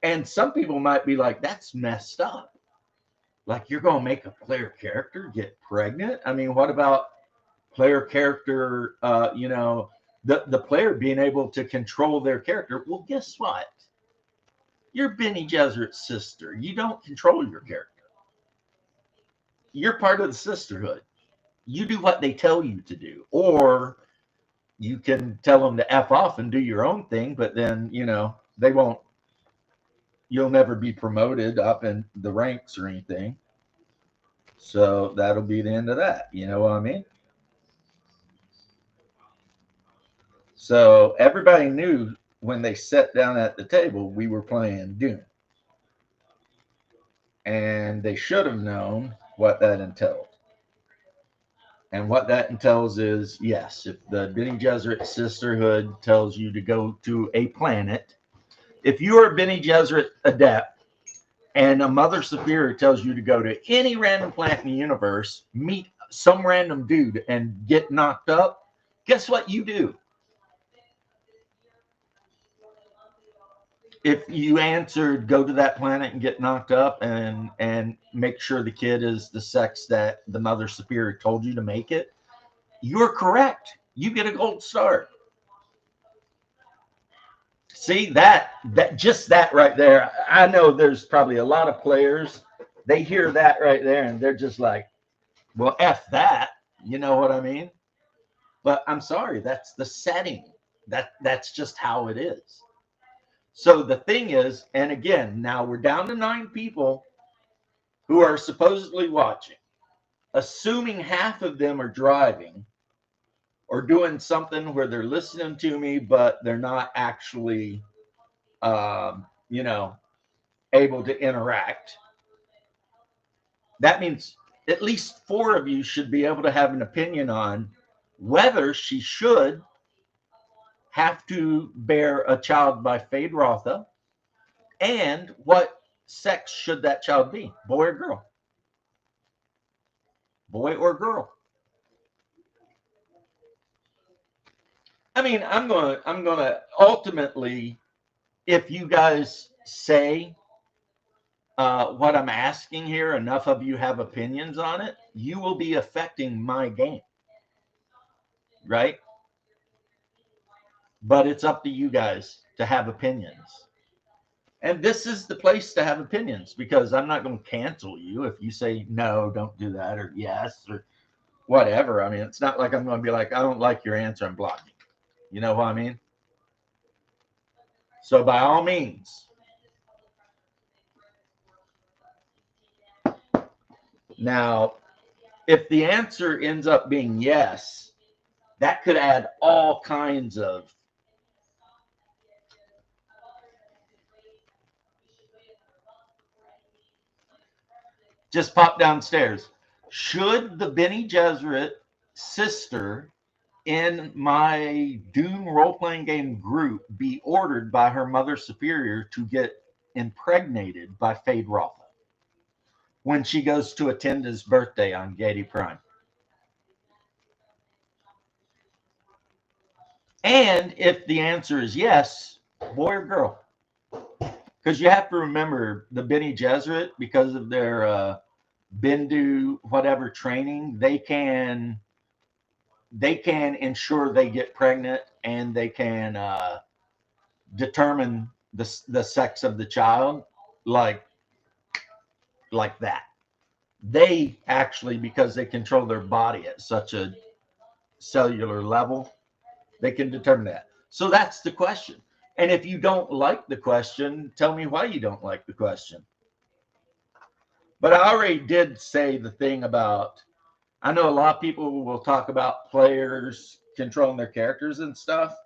and some people might be like, that's messed up. Like, you're going to make a player character get pregnant? I mean, what about player character, you know, the player being able to control their character? Well, guess what? You're Bene Gesserit's sister. You don't control your character. You're part of the sisterhood. You do what they tell you to do. Or you can tell them to F off and do your own thing, but then, you know, they won't, you'll never be promoted up in the ranks or anything. So that'll be the end of that. You know what I mean? So everybody knew when they sat down at the table, we were playing Dune. And they should have known what that entailed. And what that entails is, yes, if the Bene Gesserit Sisterhood tells you to go to a planet, if you are a Bene Gesserit adept and a Mother Superior tells you to go to any random planet in the universe, meet some random dude and get knocked up, guess what you do? If you answered, go to that planet and get knocked up and make sure the kid is the sex that the Mother Superior told you to make it, you're correct. You get a gold star. See, that just that right there. I know there's probably a lot of players, they hear that right there and they're just like, well, F that. You know what I mean? But I'm sorry, that's the setting. That's just how it is. So the thing is, and again, now we're down to 9 people who are supposedly watching. Assuming half of them are driving or doing something where they're listening to me, but they're not actually, you know, able to interact. That means at least 4 of you should be able to have an opinion on whether she should have to bear a child by Feyd-Rautha, and what sex should that child be, boy or girl? Boy or girl? I mean, I'm gonna ultimately, if you guys say what I'm asking here, enough of you have opinions on it, you will be affecting my game, right? But it's up to you guys to have opinions. And this is the place to have opinions, because I'm not going to cancel you if you say, no, don't do that, or yes, or whatever. I mean, it's not like I'm going to be like, I don't like your answer, I'm blocking. You know what I mean? So by all means. Now, if the answer ends up being yes, that could add all kinds of just pop downstairs. Should the Bene Gesserit sister in my Dune role-playing game group be ordered by her mother superior to get impregnated by Feyd-Rautha when she goes to attend his birthday on Giedi Prime? And if the answer is yes, boy or girl? Because you have to remember the Bene Gesserit, because of their Bendu whatever training, they can ensure they get pregnant, and they can determine the sex of the child like that. They actually, because they control their body at such a cellular level, they can determine that. So that's the question. And if you don't like the question, tell me why you don't like the question. But I already did say the thing about, I know a lot of people will talk about players controlling their characters and stuff.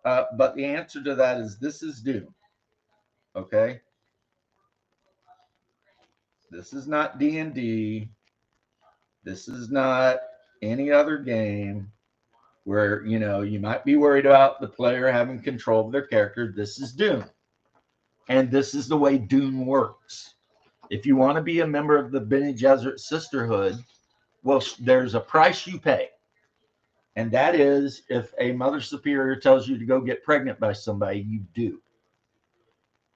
But the answer to that is, this is Dune. Okay? This is not D&D. This is not any other game where, you know, you might be worried about the player having control of their character. This is Dune. And this is the way Dune works. If you want to be a member of the Bene Gesserit Sisterhood, well, there's a price you pay. And that is, if a mother superior tells you to go get pregnant by somebody, you do.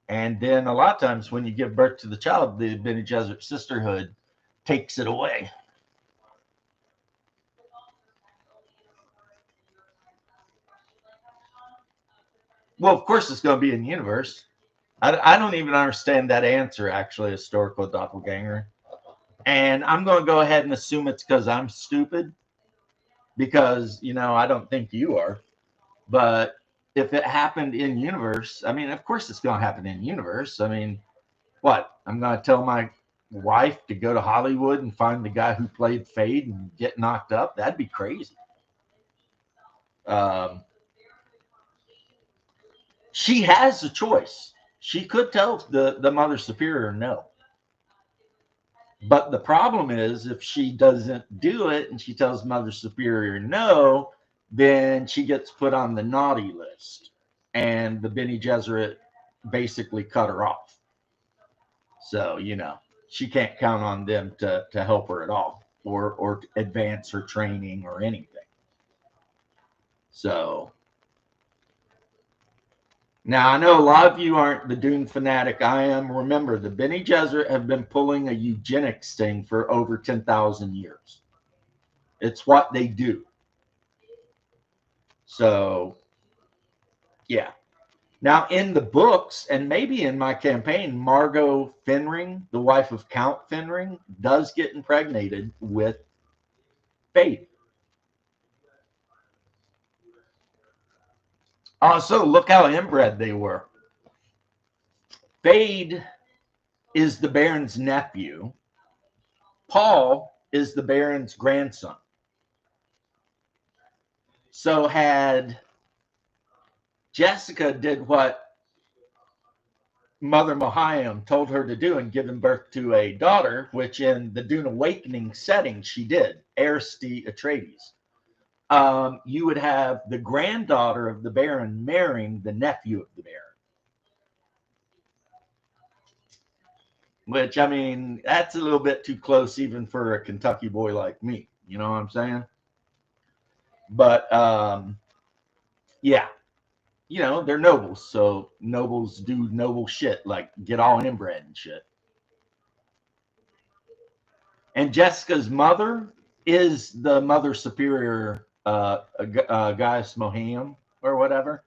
And then a lot of times when you give birth to the child, the Bene Gesserit Sisterhood takes it away. Well, of course it's going to be in universe. I don't even understand that answer, actually, historical doppelganger. And I'm going to go ahead and assume it's because I'm stupid. Because, you know, I don't think you are. But if it happened in universe, I mean, of course it's going to happen in universe. I mean, what? I'm going to tell my wife to go to Hollywood and find the guy who played Feyd and get knocked up? That'd be crazy. She has a choice. She could tell the mother superior no. But the problem is, if she doesn't do it and she tells mother superior no, then she gets put on the naughty list. And the Bene Gesserit basically cut her off. So, you know, she can't count on them to help her at all, or advance her training or anything. So now, I know a lot of you aren't the Dune fanatic I am. Remember, the Bene Gesserit have been pulling a eugenics sting for over 10,000 years. It's what they do. So, yeah. Now, in the books, and maybe in my campaign, Margot Fenring, the wife of Count Fenring, does get impregnated with Feyd. Also, look how inbred they were. Fade is the Baron's nephew. Paul is the Baron's grandson. So had Jessica did what Mother Mohayim told her to do and given birth to a daughter, which in the Dune Awakening setting she did, Ariste Atreides, you would have the granddaughter of the Baron marrying the nephew of the Baron. Which, I mean, that's a little bit too close even for a Kentucky boy like me. You know what I'm saying? But, yeah. You know, they're nobles. So nobles do noble shit, like get all inbred and shit. And Jessica's mother is the Mother Superior, Gaius Mohayim or whatever.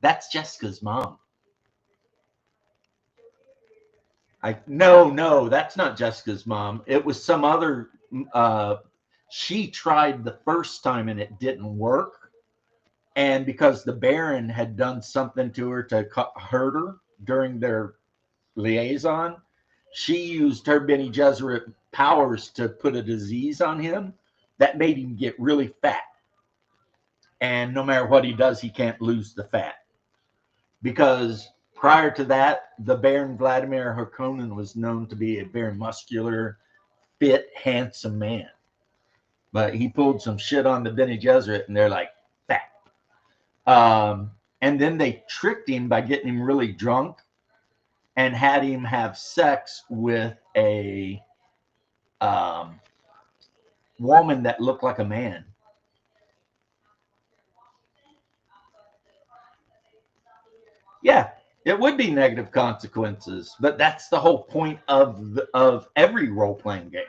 That's Jessica's mom. No, that's not Jessica's mom. It was some other. She tried the first time and it didn't work, and because the Baron had done something to her to hurt her during their liaison, she used her Bene Gesserit powers to put a disease on him that made him get really fat. And no matter what he does, he can't lose the fat because. Prior to that, the Baron Vladimir Harkonnen was known to be a very muscular, fit, handsome man. But he pulled some shit on the Bene Gesserit, and they're like, fat. And then they tricked him by getting him really drunk and had him have sex with a woman that looked like a man. Yeah. It would be negative consequences, but that's the whole point of every role-playing game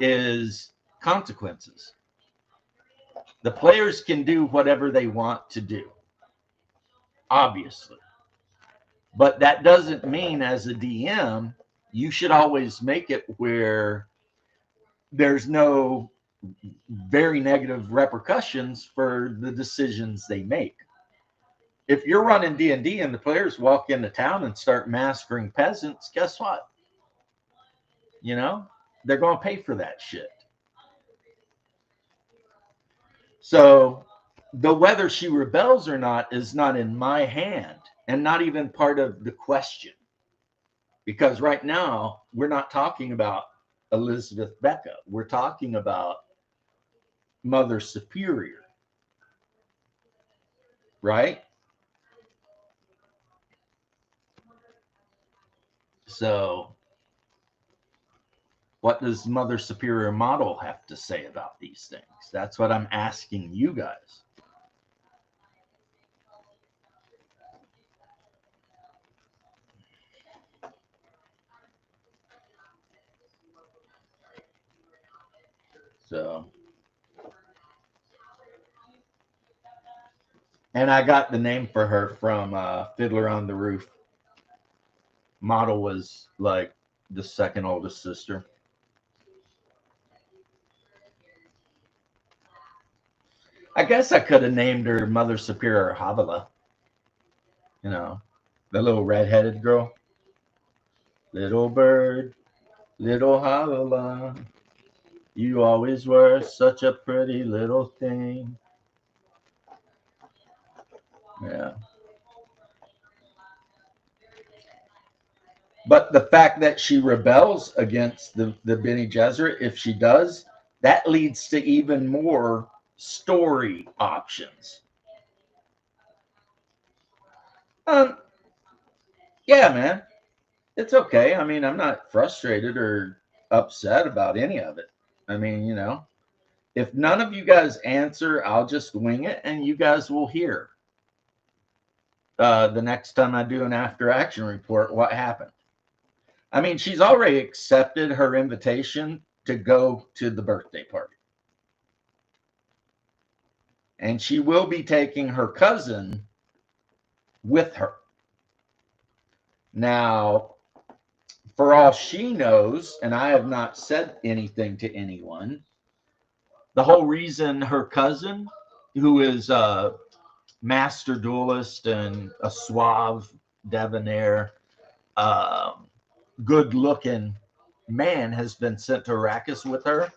is consequences. The players can do whatever they want to do, obviously. But that doesn't mean as a DM, you should always make it where there's no very negative repercussions for the decisions they make. If you're running D&D and the players walk into town and start massacring peasants, guess what? You know, they're going to pay for that shit. So the whether she rebels or not is not in my hand and not even part of the question. Because right now, we're not talking about Elizabeth Becca. We're talking about Mother Superior. Right? So, what does Mother Superior Model have to say about these things? That's what I'm asking you guys. So, and I got the name for her from Fiddler on the Roof. Model was like the second oldest sister. I guess I could have named her Mother Superior Havilah. You know, the little redheaded girl. Little bird, little Havilah, you always were such a pretty little thing. Yeah. But the fact that she rebels against the Bene Gesserit, if she does, that leads to even more story options. Yeah, man. It's okay. I mean, I'm not frustrated or upset about any of it. I mean, you know, if none of you guys answer, I'll just wing it and you guys will hear the next time I do an after action report what happened. I mean, she's already accepted her invitation to go to the birthday party. And she will be taking her cousin with her. Now, for all she knows, and I have not said anything to anyone, the whole reason her cousin, who is a master duelist and a suave debonair, good looking man has been sent to Arrakis with her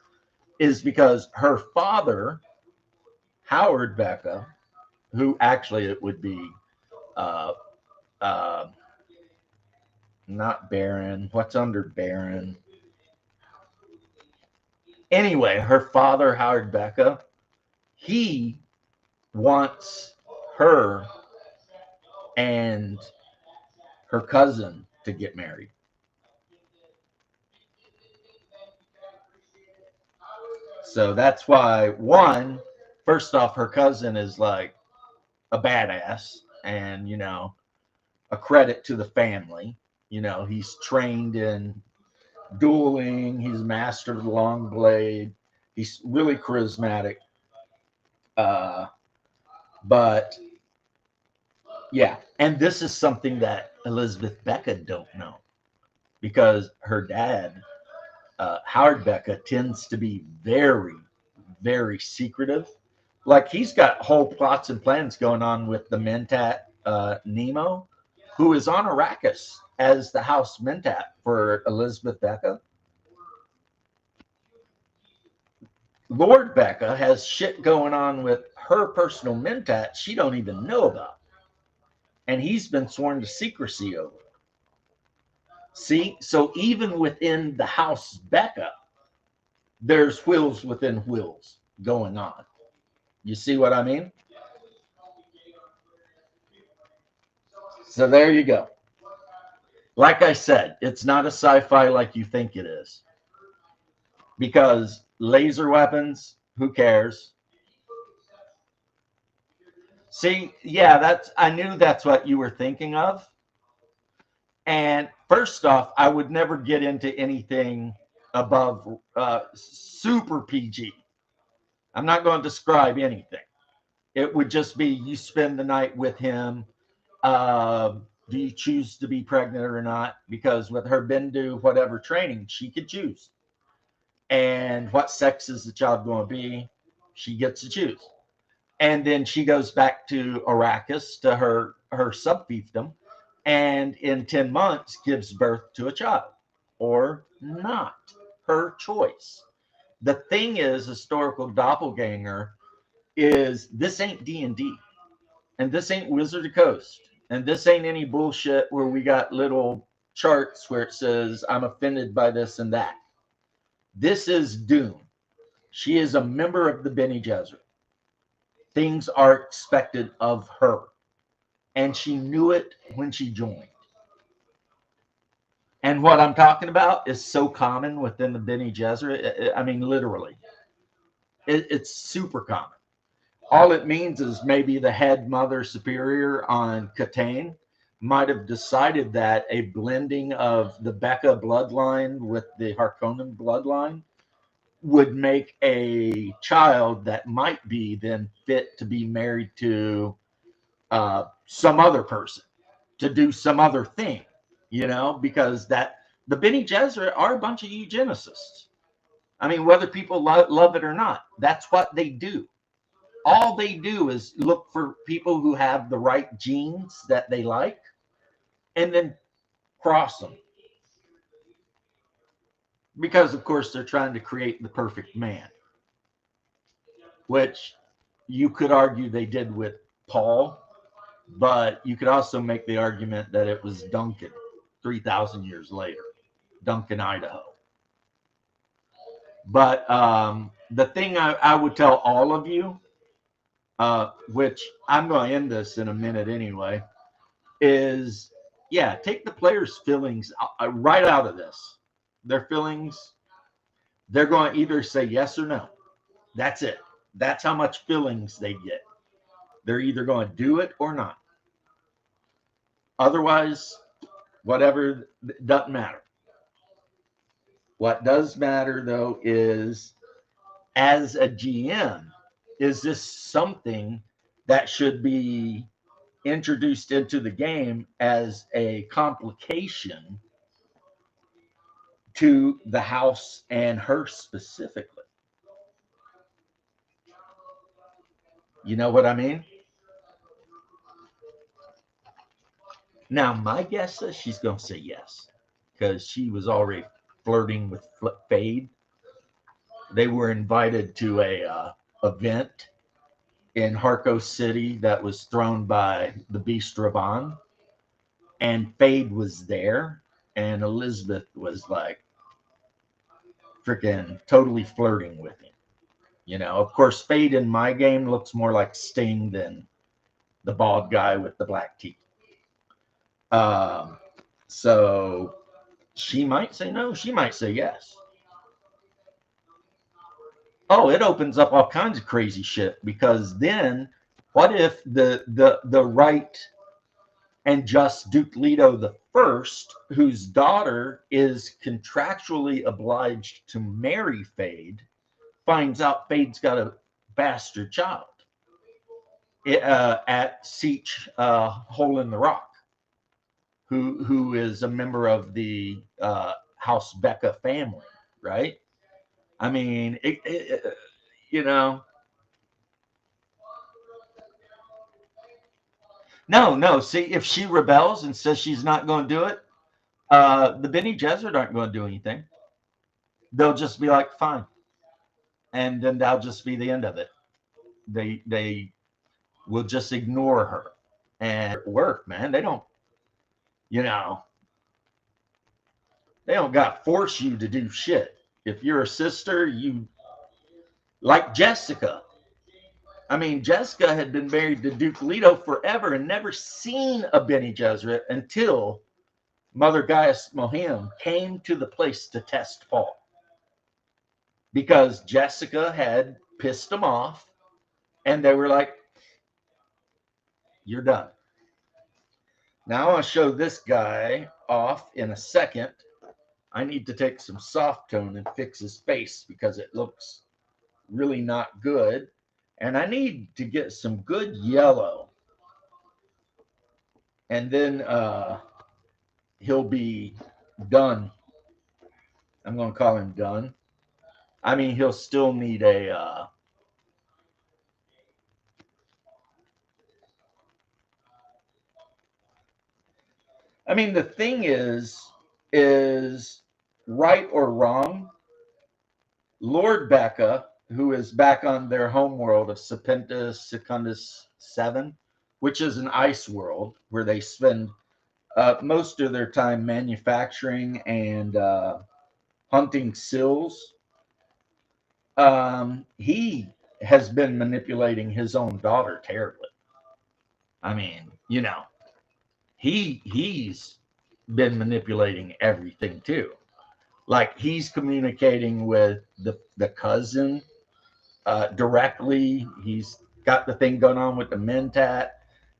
is because her father, Howard Becca, who actually it would be uh, uh, not Baron. What's under Baron? Anyway, her father, Howard Becca, he wants her and her cousin to get married. So that's why, first off, her cousin is like a badass and, a credit to the family. He's trained in dueling, he's mastered the long blade, he's really charismatic. But yeah, and this is something that Elizabeth Becca don't know because her dad, Howard Becca, tends to be very, very secretive. Like he's got whole plots and plans going on with the Mentat Nemo, who is on Arrakis as the House Mentat for Elizabeth Becca. Lord Becca has shit going on with her personal Mentat she don't even know about. And he's been sworn to secrecy over. See, so even within the House Becca, there's wheels within wheels going on. You see what I mean? So there you go. Like I said, it's not a sci-fi like you think it is. Because laser weapons, who cares? See, yeah, I knew that's what you were thinking of. And first off, I would never get into anything above super PG. I'm not going to describe anything. It would just be you spend the night with him. Do you choose to be pregnant or not? Because with her Bendu, whatever training, she could choose. And what sex is the child going to be? She gets to choose. And then she goes back to Arrakis, to her sub-fiefdom, and in 10 months gives birth to a child. Or not. Her choice. The thing is, historical doppelganger is this ain't D&D. And this ain't Wizard of Coast. And this ain't any bullshit where we got little charts where it says, I'm offended by this and that. This is Dune. She is a member of the Bene Gesserit. Things are expected of her. And she knew it when she joined. And what I'm talking about is so common within the Bene Gesserit. I mean, literally. It's super common. All it means is maybe the head mother superior on Catane might have decided that a blending of the Becca bloodline with the Harkonnen bloodline would make a child that might be then fit to be married to some other person, to do some other thing, because that the Bene Gesserit are a bunch of eugenicists. I mean, whether people love it or not, that's what they do. All they do is look for people who have the right genes that they like and then cross them. Because, of course, they're trying to create the perfect man, which you could argue they did with Paul, but you could also make the argument that it was Duncan 3,000 years later, Duncan, Idaho. But the thing I would tell all of you, which I'm going to end this in a minute anyway, is, yeah, take the players' feelings right out of this. Their feelings, they're going to either say yes or no. That's it. That's how much feelings they get. They're either going to do it or not. Otherwise, whatever, doesn't matter. What does matter, though, is as a GM, is this something that should be introduced into the game as a complication to the house and her specifically? You know what I mean? Now, my guess is she's going to say yes because she was already flirting with Fade. They were invited to a event in Harco City that was thrown by the Beast Raban, and Fade was there, and Elizabeth was like freaking totally flirting with him. You know, of course, Fade in my game looks more like Sting than the bald guy with the black teeth. So she might say no, she might say yes. Oh, it opens up all kinds of crazy shit because then what if the right and just Duke Leto the First, whose daughter is contractually obliged to marry Fade, finds out Fade's got a bastard child at Seach Hole in the Rock, who is a member of the House Becca family, right? I mean, you know, no. See, if she rebels and says she's not going to do it, the Bene Gesserit aren't going to do anything. They'll just be like, fine, and then that'll just be the end of it. They will just ignore her and work, man. They don't, you know, they don't got to force you to do shit. If you're a sister, you like Jessica. I mean, Jessica had been married to Duke Leto forever and never seen a Bene Gesserit until Mother Gaius Moham came to the place to test Paul. Because Jessica had pissed them off, and they were like, you're done. Now I want to show this guy off in a second. I need to take some soft tone and fix his face because it looks really not good. And I need to get some good yellow. And then he'll be done. I'm going to call him done. I mean, he'll still need a I mean, the thing is right or wrong, Lord Becca, who is back on their home world of Serpentis Secundus 7, which is an ice world where they spend most of their time manufacturing and hunting sills. He has been manipulating his own daughter terribly. I mean, you know, he's been manipulating everything too. Like he's communicating with the cousin directly. He's got the thing going on with the Mentat.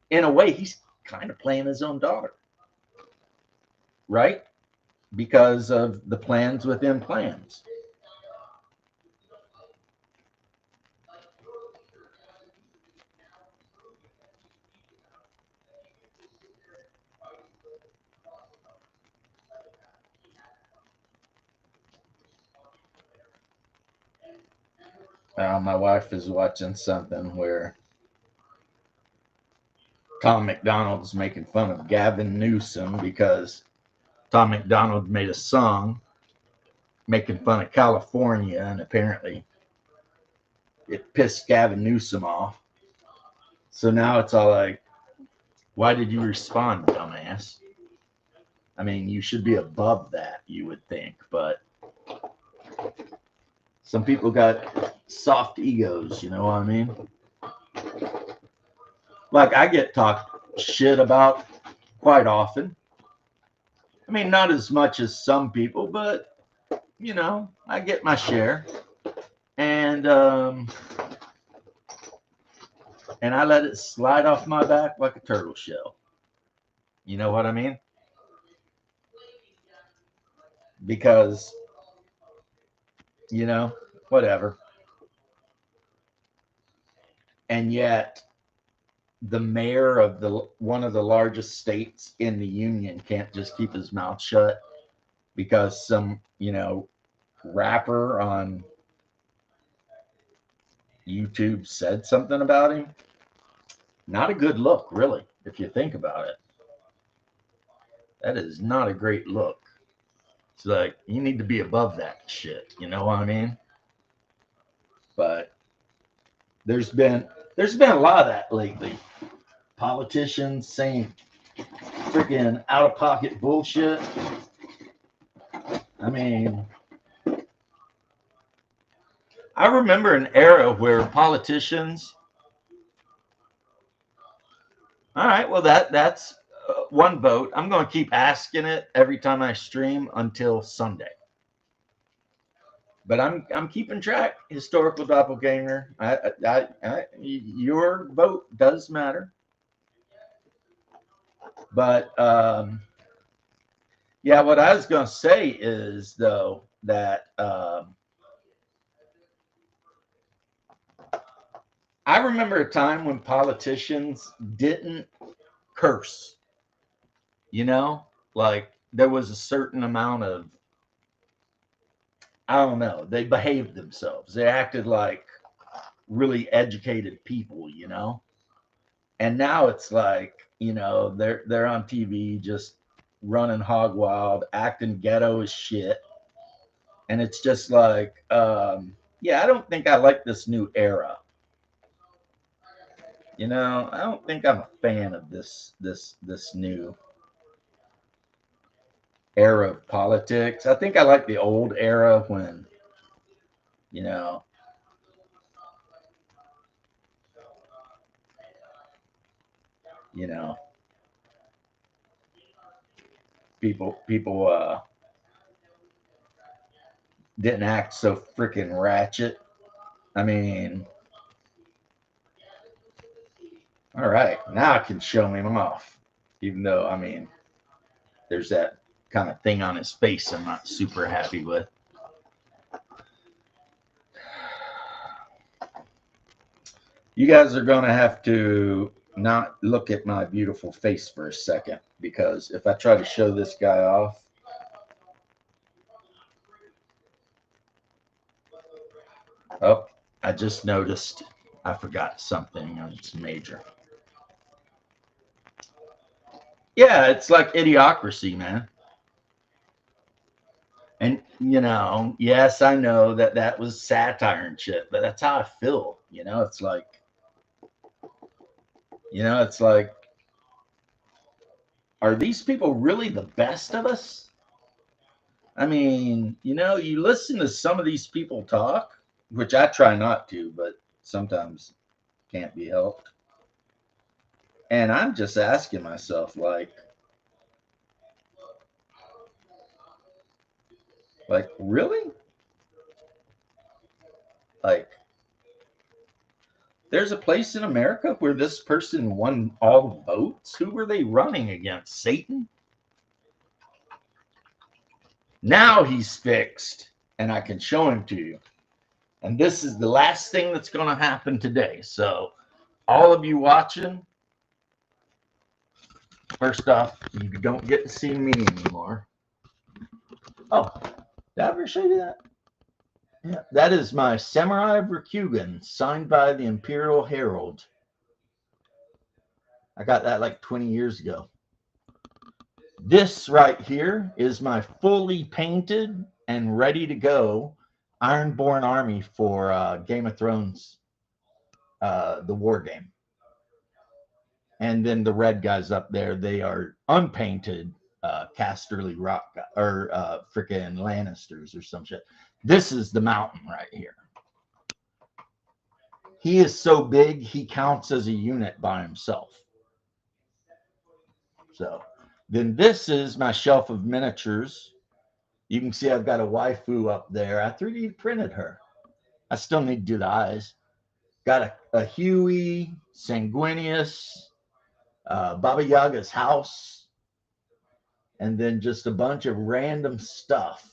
In a way, he's kind of playing his own daughter, right? Because of the plans within plans. My wife is watching something where Tom McDonald's making fun of Gavin Newsom because Tom McDonald made a song making fun of California, and apparently it pissed Gavin Newsom off. So now it's all like, why did you respond, dumbass? I mean, you should be above that, you would think, but some people got soft egos, you know what I mean? Like I get talked shit about quite often. I mean, not as much as some people, but you know, I get my share. And I let it slide off my back like a turtle shell. You know what I mean? Because, you know, whatever. And yet, the mayor of one of the largest states in the union can't just keep his mouth shut because some, you know, rapper on YouTube said something about him. Not a good look, really, if you think about it. That is not a great look. It's like you need to be above that shit. You know what I mean? But there's been a lot of that lately. Politicians saying freaking out of pocket bullshit. I mean, I remember an era where politicians. All right, well that's one vote. I'm going to keep asking it every time I stream until Sunday. But I'm keeping track, historical doppelganger. Your vote does matter. But yeah, what I was going to say is though that I remember a time when politicians didn't curse. You know, like there was a certain amount of, I don't know, they behaved themselves. They acted like really educated people, you know. And now it's like, you know, they're on TV just running hog wild, acting ghetto as shit. And it's just like, yeah, I don't think I like this new era. You know, I don't think I'm a fan of this new era of politics. I think I like the old era when, you know, people didn't act so freaking ratchet. I mean, all right, now I can show him off, even though, I mean, there's that kind of thing on his face I'm not super happy with. You guys are going to have to not look at my beautiful face for a second, because if I try to show this guy off, oh, I just noticed I forgot something. It's major. Yeah, it's like Idiocracy, man. And, you know, yes, I know that was satire and shit, but that's how I feel. You know, it's like, are these people really the best of us? I mean, you know, you listen to some of these people talk, which I try not to, but sometimes can't be helped. And I'm just asking myself, like, really? Like, there's a place in America where this person won all the votes? Who were they running against? Satan? Now he's fixed, and I can show him to you. And this is the last thing that's going to happen today. So, all of you watching, first off, you don't get to see me anymore. Oh, did I ever show you that? Yeah, that is my Samurai of Ryukyugen, signed by the Imperial Herald. I got that like 20 years ago. This right here is my fully painted and ready to go Ironborn army for Game of Thrones, the war game. And then the red guys up there, they are unpainted Casterly Rock or freaking Lannisters or some shit. This is the mountain right here. He is so big, he counts as a unit by himself. So then this is my shelf of miniatures. You can see I've got a waifu up there. I 3D printed her. I still need to do the eyes. Got a Huey, Sanguinius, Baba Yaga's house, and then just a bunch of random stuff,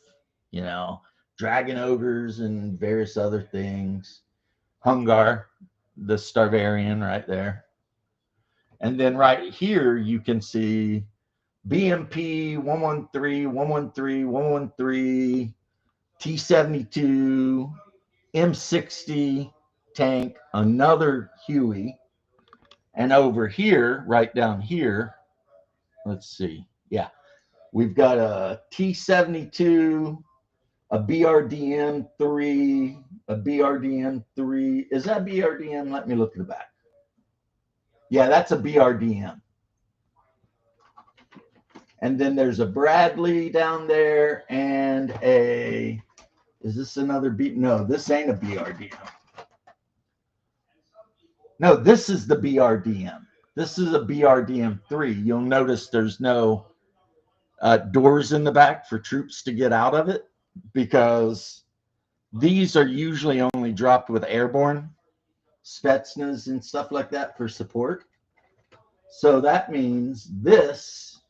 you know, dragon ogres and various other things. Hungar, the Starvarian right there. And then right here, you can see BMP 113, 113, 113, T-72, M60 tank, another Huey. And over here, right down here, let's see. Yeah, We've got a T72, a BRDM3, a BRDM3. Is that BRDM? Let me look at the back. Yeah, that's a BRDM. And then there's a Bradley down there and a, is this another B? No, this ain't a BRDM. No, this is the BRDM. This is a BRDM3. You'll notice there's no doors in the back for troops to get out of it, because these are usually only dropped with airborne Spetsnaz and stuff like that for support. So that means this,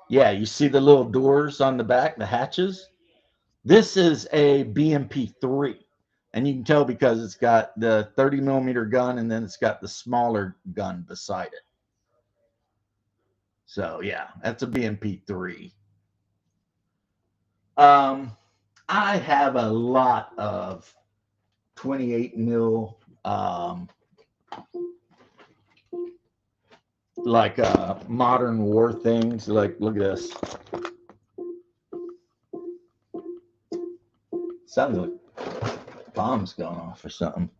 yeah, you see the little doors on the back, the hatches? This is a BMP3. And you can tell because it's got the 30 millimeter gun and then it's got the smaller gun beside it. So yeah, that's a BMP3. I have a lot of 28 mil, like modern war things. Like, look at this. Sounds like bombs going off or something.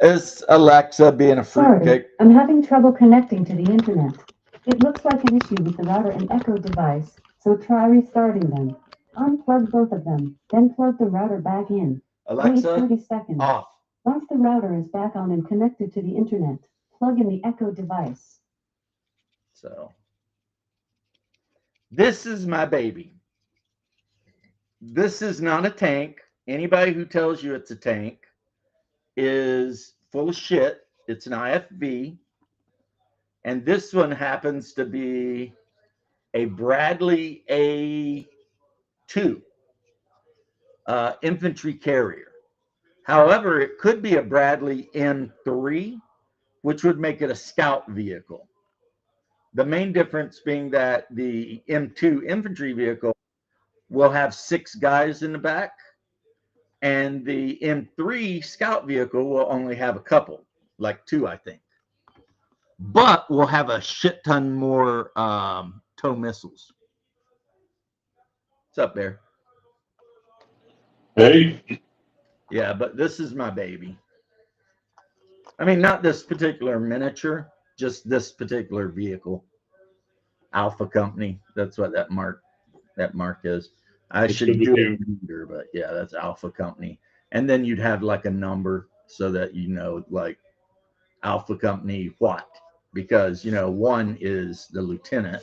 It's Alexa being a fruitcake. I'm having trouble connecting to the internet. It looks like an issue with the router and Echo device, so try restarting them. Unplug both of them, then plug the router back in. Alexa, wait 30 seconds. Off. Once the router is back on and connected to the internet, plug in the Echo device. So, this is my baby. This is not a tank. Anybody who tells you it's a tank is full of shit. It's an IFV. And this one happens to be a Bradley A2 infantry carrier. However, it could be a Bradley M3, which would make it a scout vehicle. The main difference being that the M2 infantry vehicle will have 6 guys in the back, and the M3 scout vehicle will only have a couple, like 2, I think. But we'll have a shit ton more tow missiles. What's up, Bear? Hey. Yeah, but this is my baby. I mean, not this particular miniature, just this particular vehicle. Alpha Company. That's what that mark is. I should do it later, but yeah, that's Alpha Company. And then you'd have like a number so that you know, like Alpha Company what? Because, you know, 1 is the lieutenant,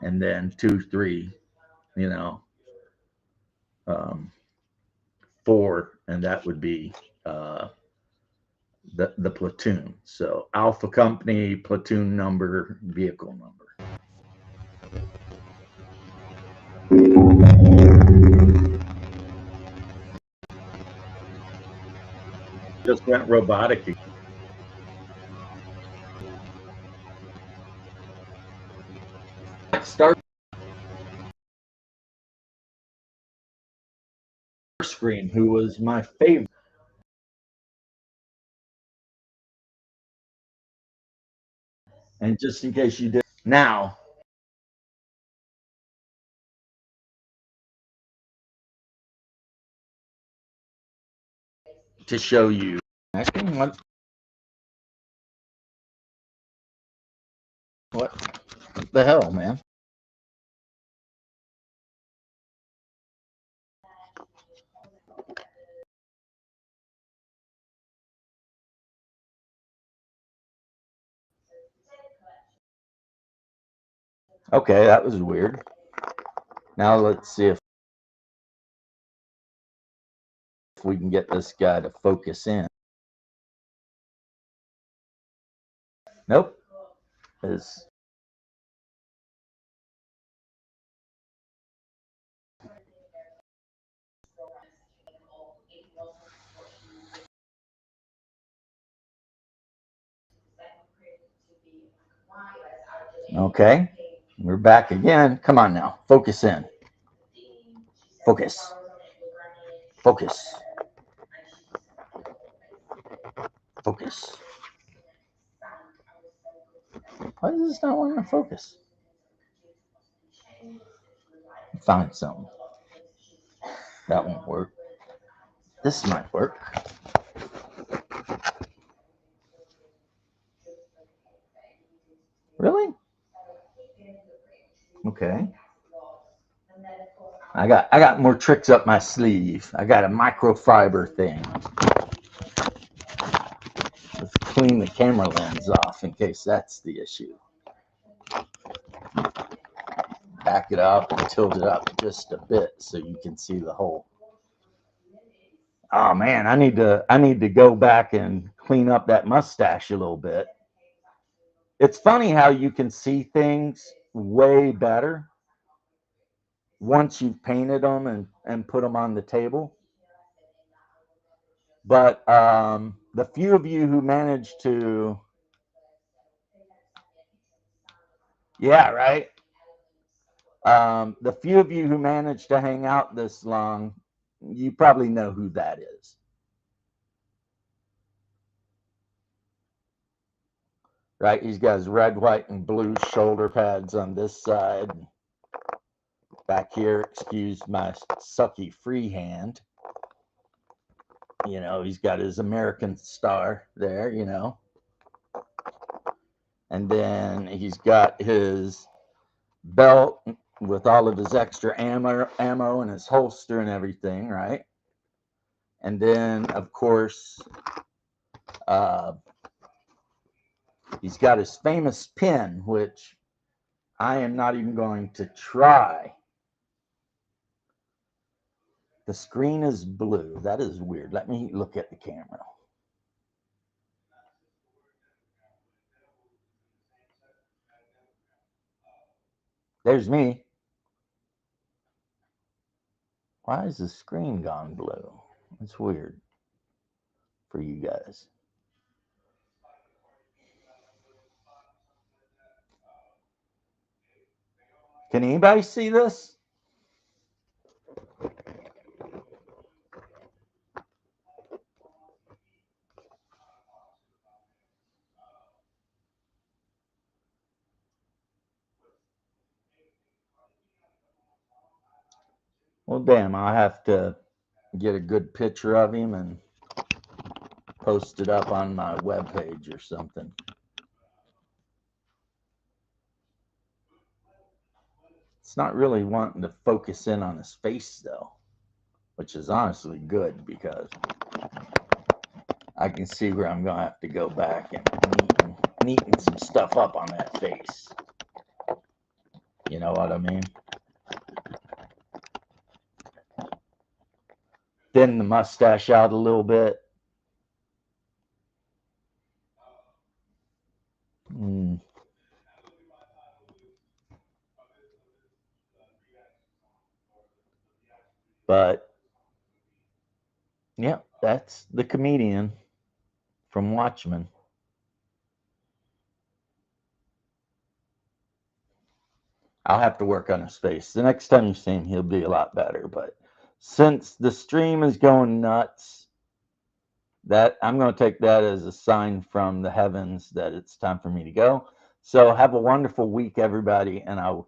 and then 2, 3, you know, 4, and that would be the platoon. So Alpha Company, platoon number, vehicle number. Just went robotic. Start Scream, who was my favorite. And just in case you did, now to show you what the hell, man. Okay, that was weird. Now let's see if we can get this guy to focus in. Nope. Okay, we're back again. Come on now, focus in. Focus. Focus. Focus. Why does this not want to focus? Find something. That won't work. This might work. Really? Okay. I got more tricks up my sleeve. I got a microfiber thing. Let's clean the camera lens off in case that's the issue. Back it up and tilt it up just a bit so you can see the hole. Oh man, I need to go back and clean up that mustache a little bit. It's funny how you can see things way better once you've painted them and put them on the table. But the few of you who managed to, yeah, right. The few of you who managed to hang out this long, you probably know who that is. Right? He's got his red, white, and blue shoulder pads on this side. Back here, excuse my sucky free hand. You know, he's got his American star there, you know. And then he's got his belt with all of his extra ammo and his holster and everything, right? And then, of course, he's got his famous pin, which I am not even going to try. The screen is blue. That is weird. Let me look at the camera. There's me. Why is the screen gone blue? That's weird for you guys. Can anybody see this? Well, damn, I'll have to get a good picture of him and post it up on my webpage or something. It's not really wanting to focus in on his face, though, which is honestly good because I can see where I'm going to have to go back and neaten some stuff up on that face. You know what I mean? Thin the mustache out a little bit. But, yeah, that's the comedian from Watchmen. I'll have to work on his face. The next time you see him, he'll be a lot better. But since the stream is going nuts, that I'm going to take that as a sign from the heavens that it's time for me to go. So have a wonderful week, everybody, and I will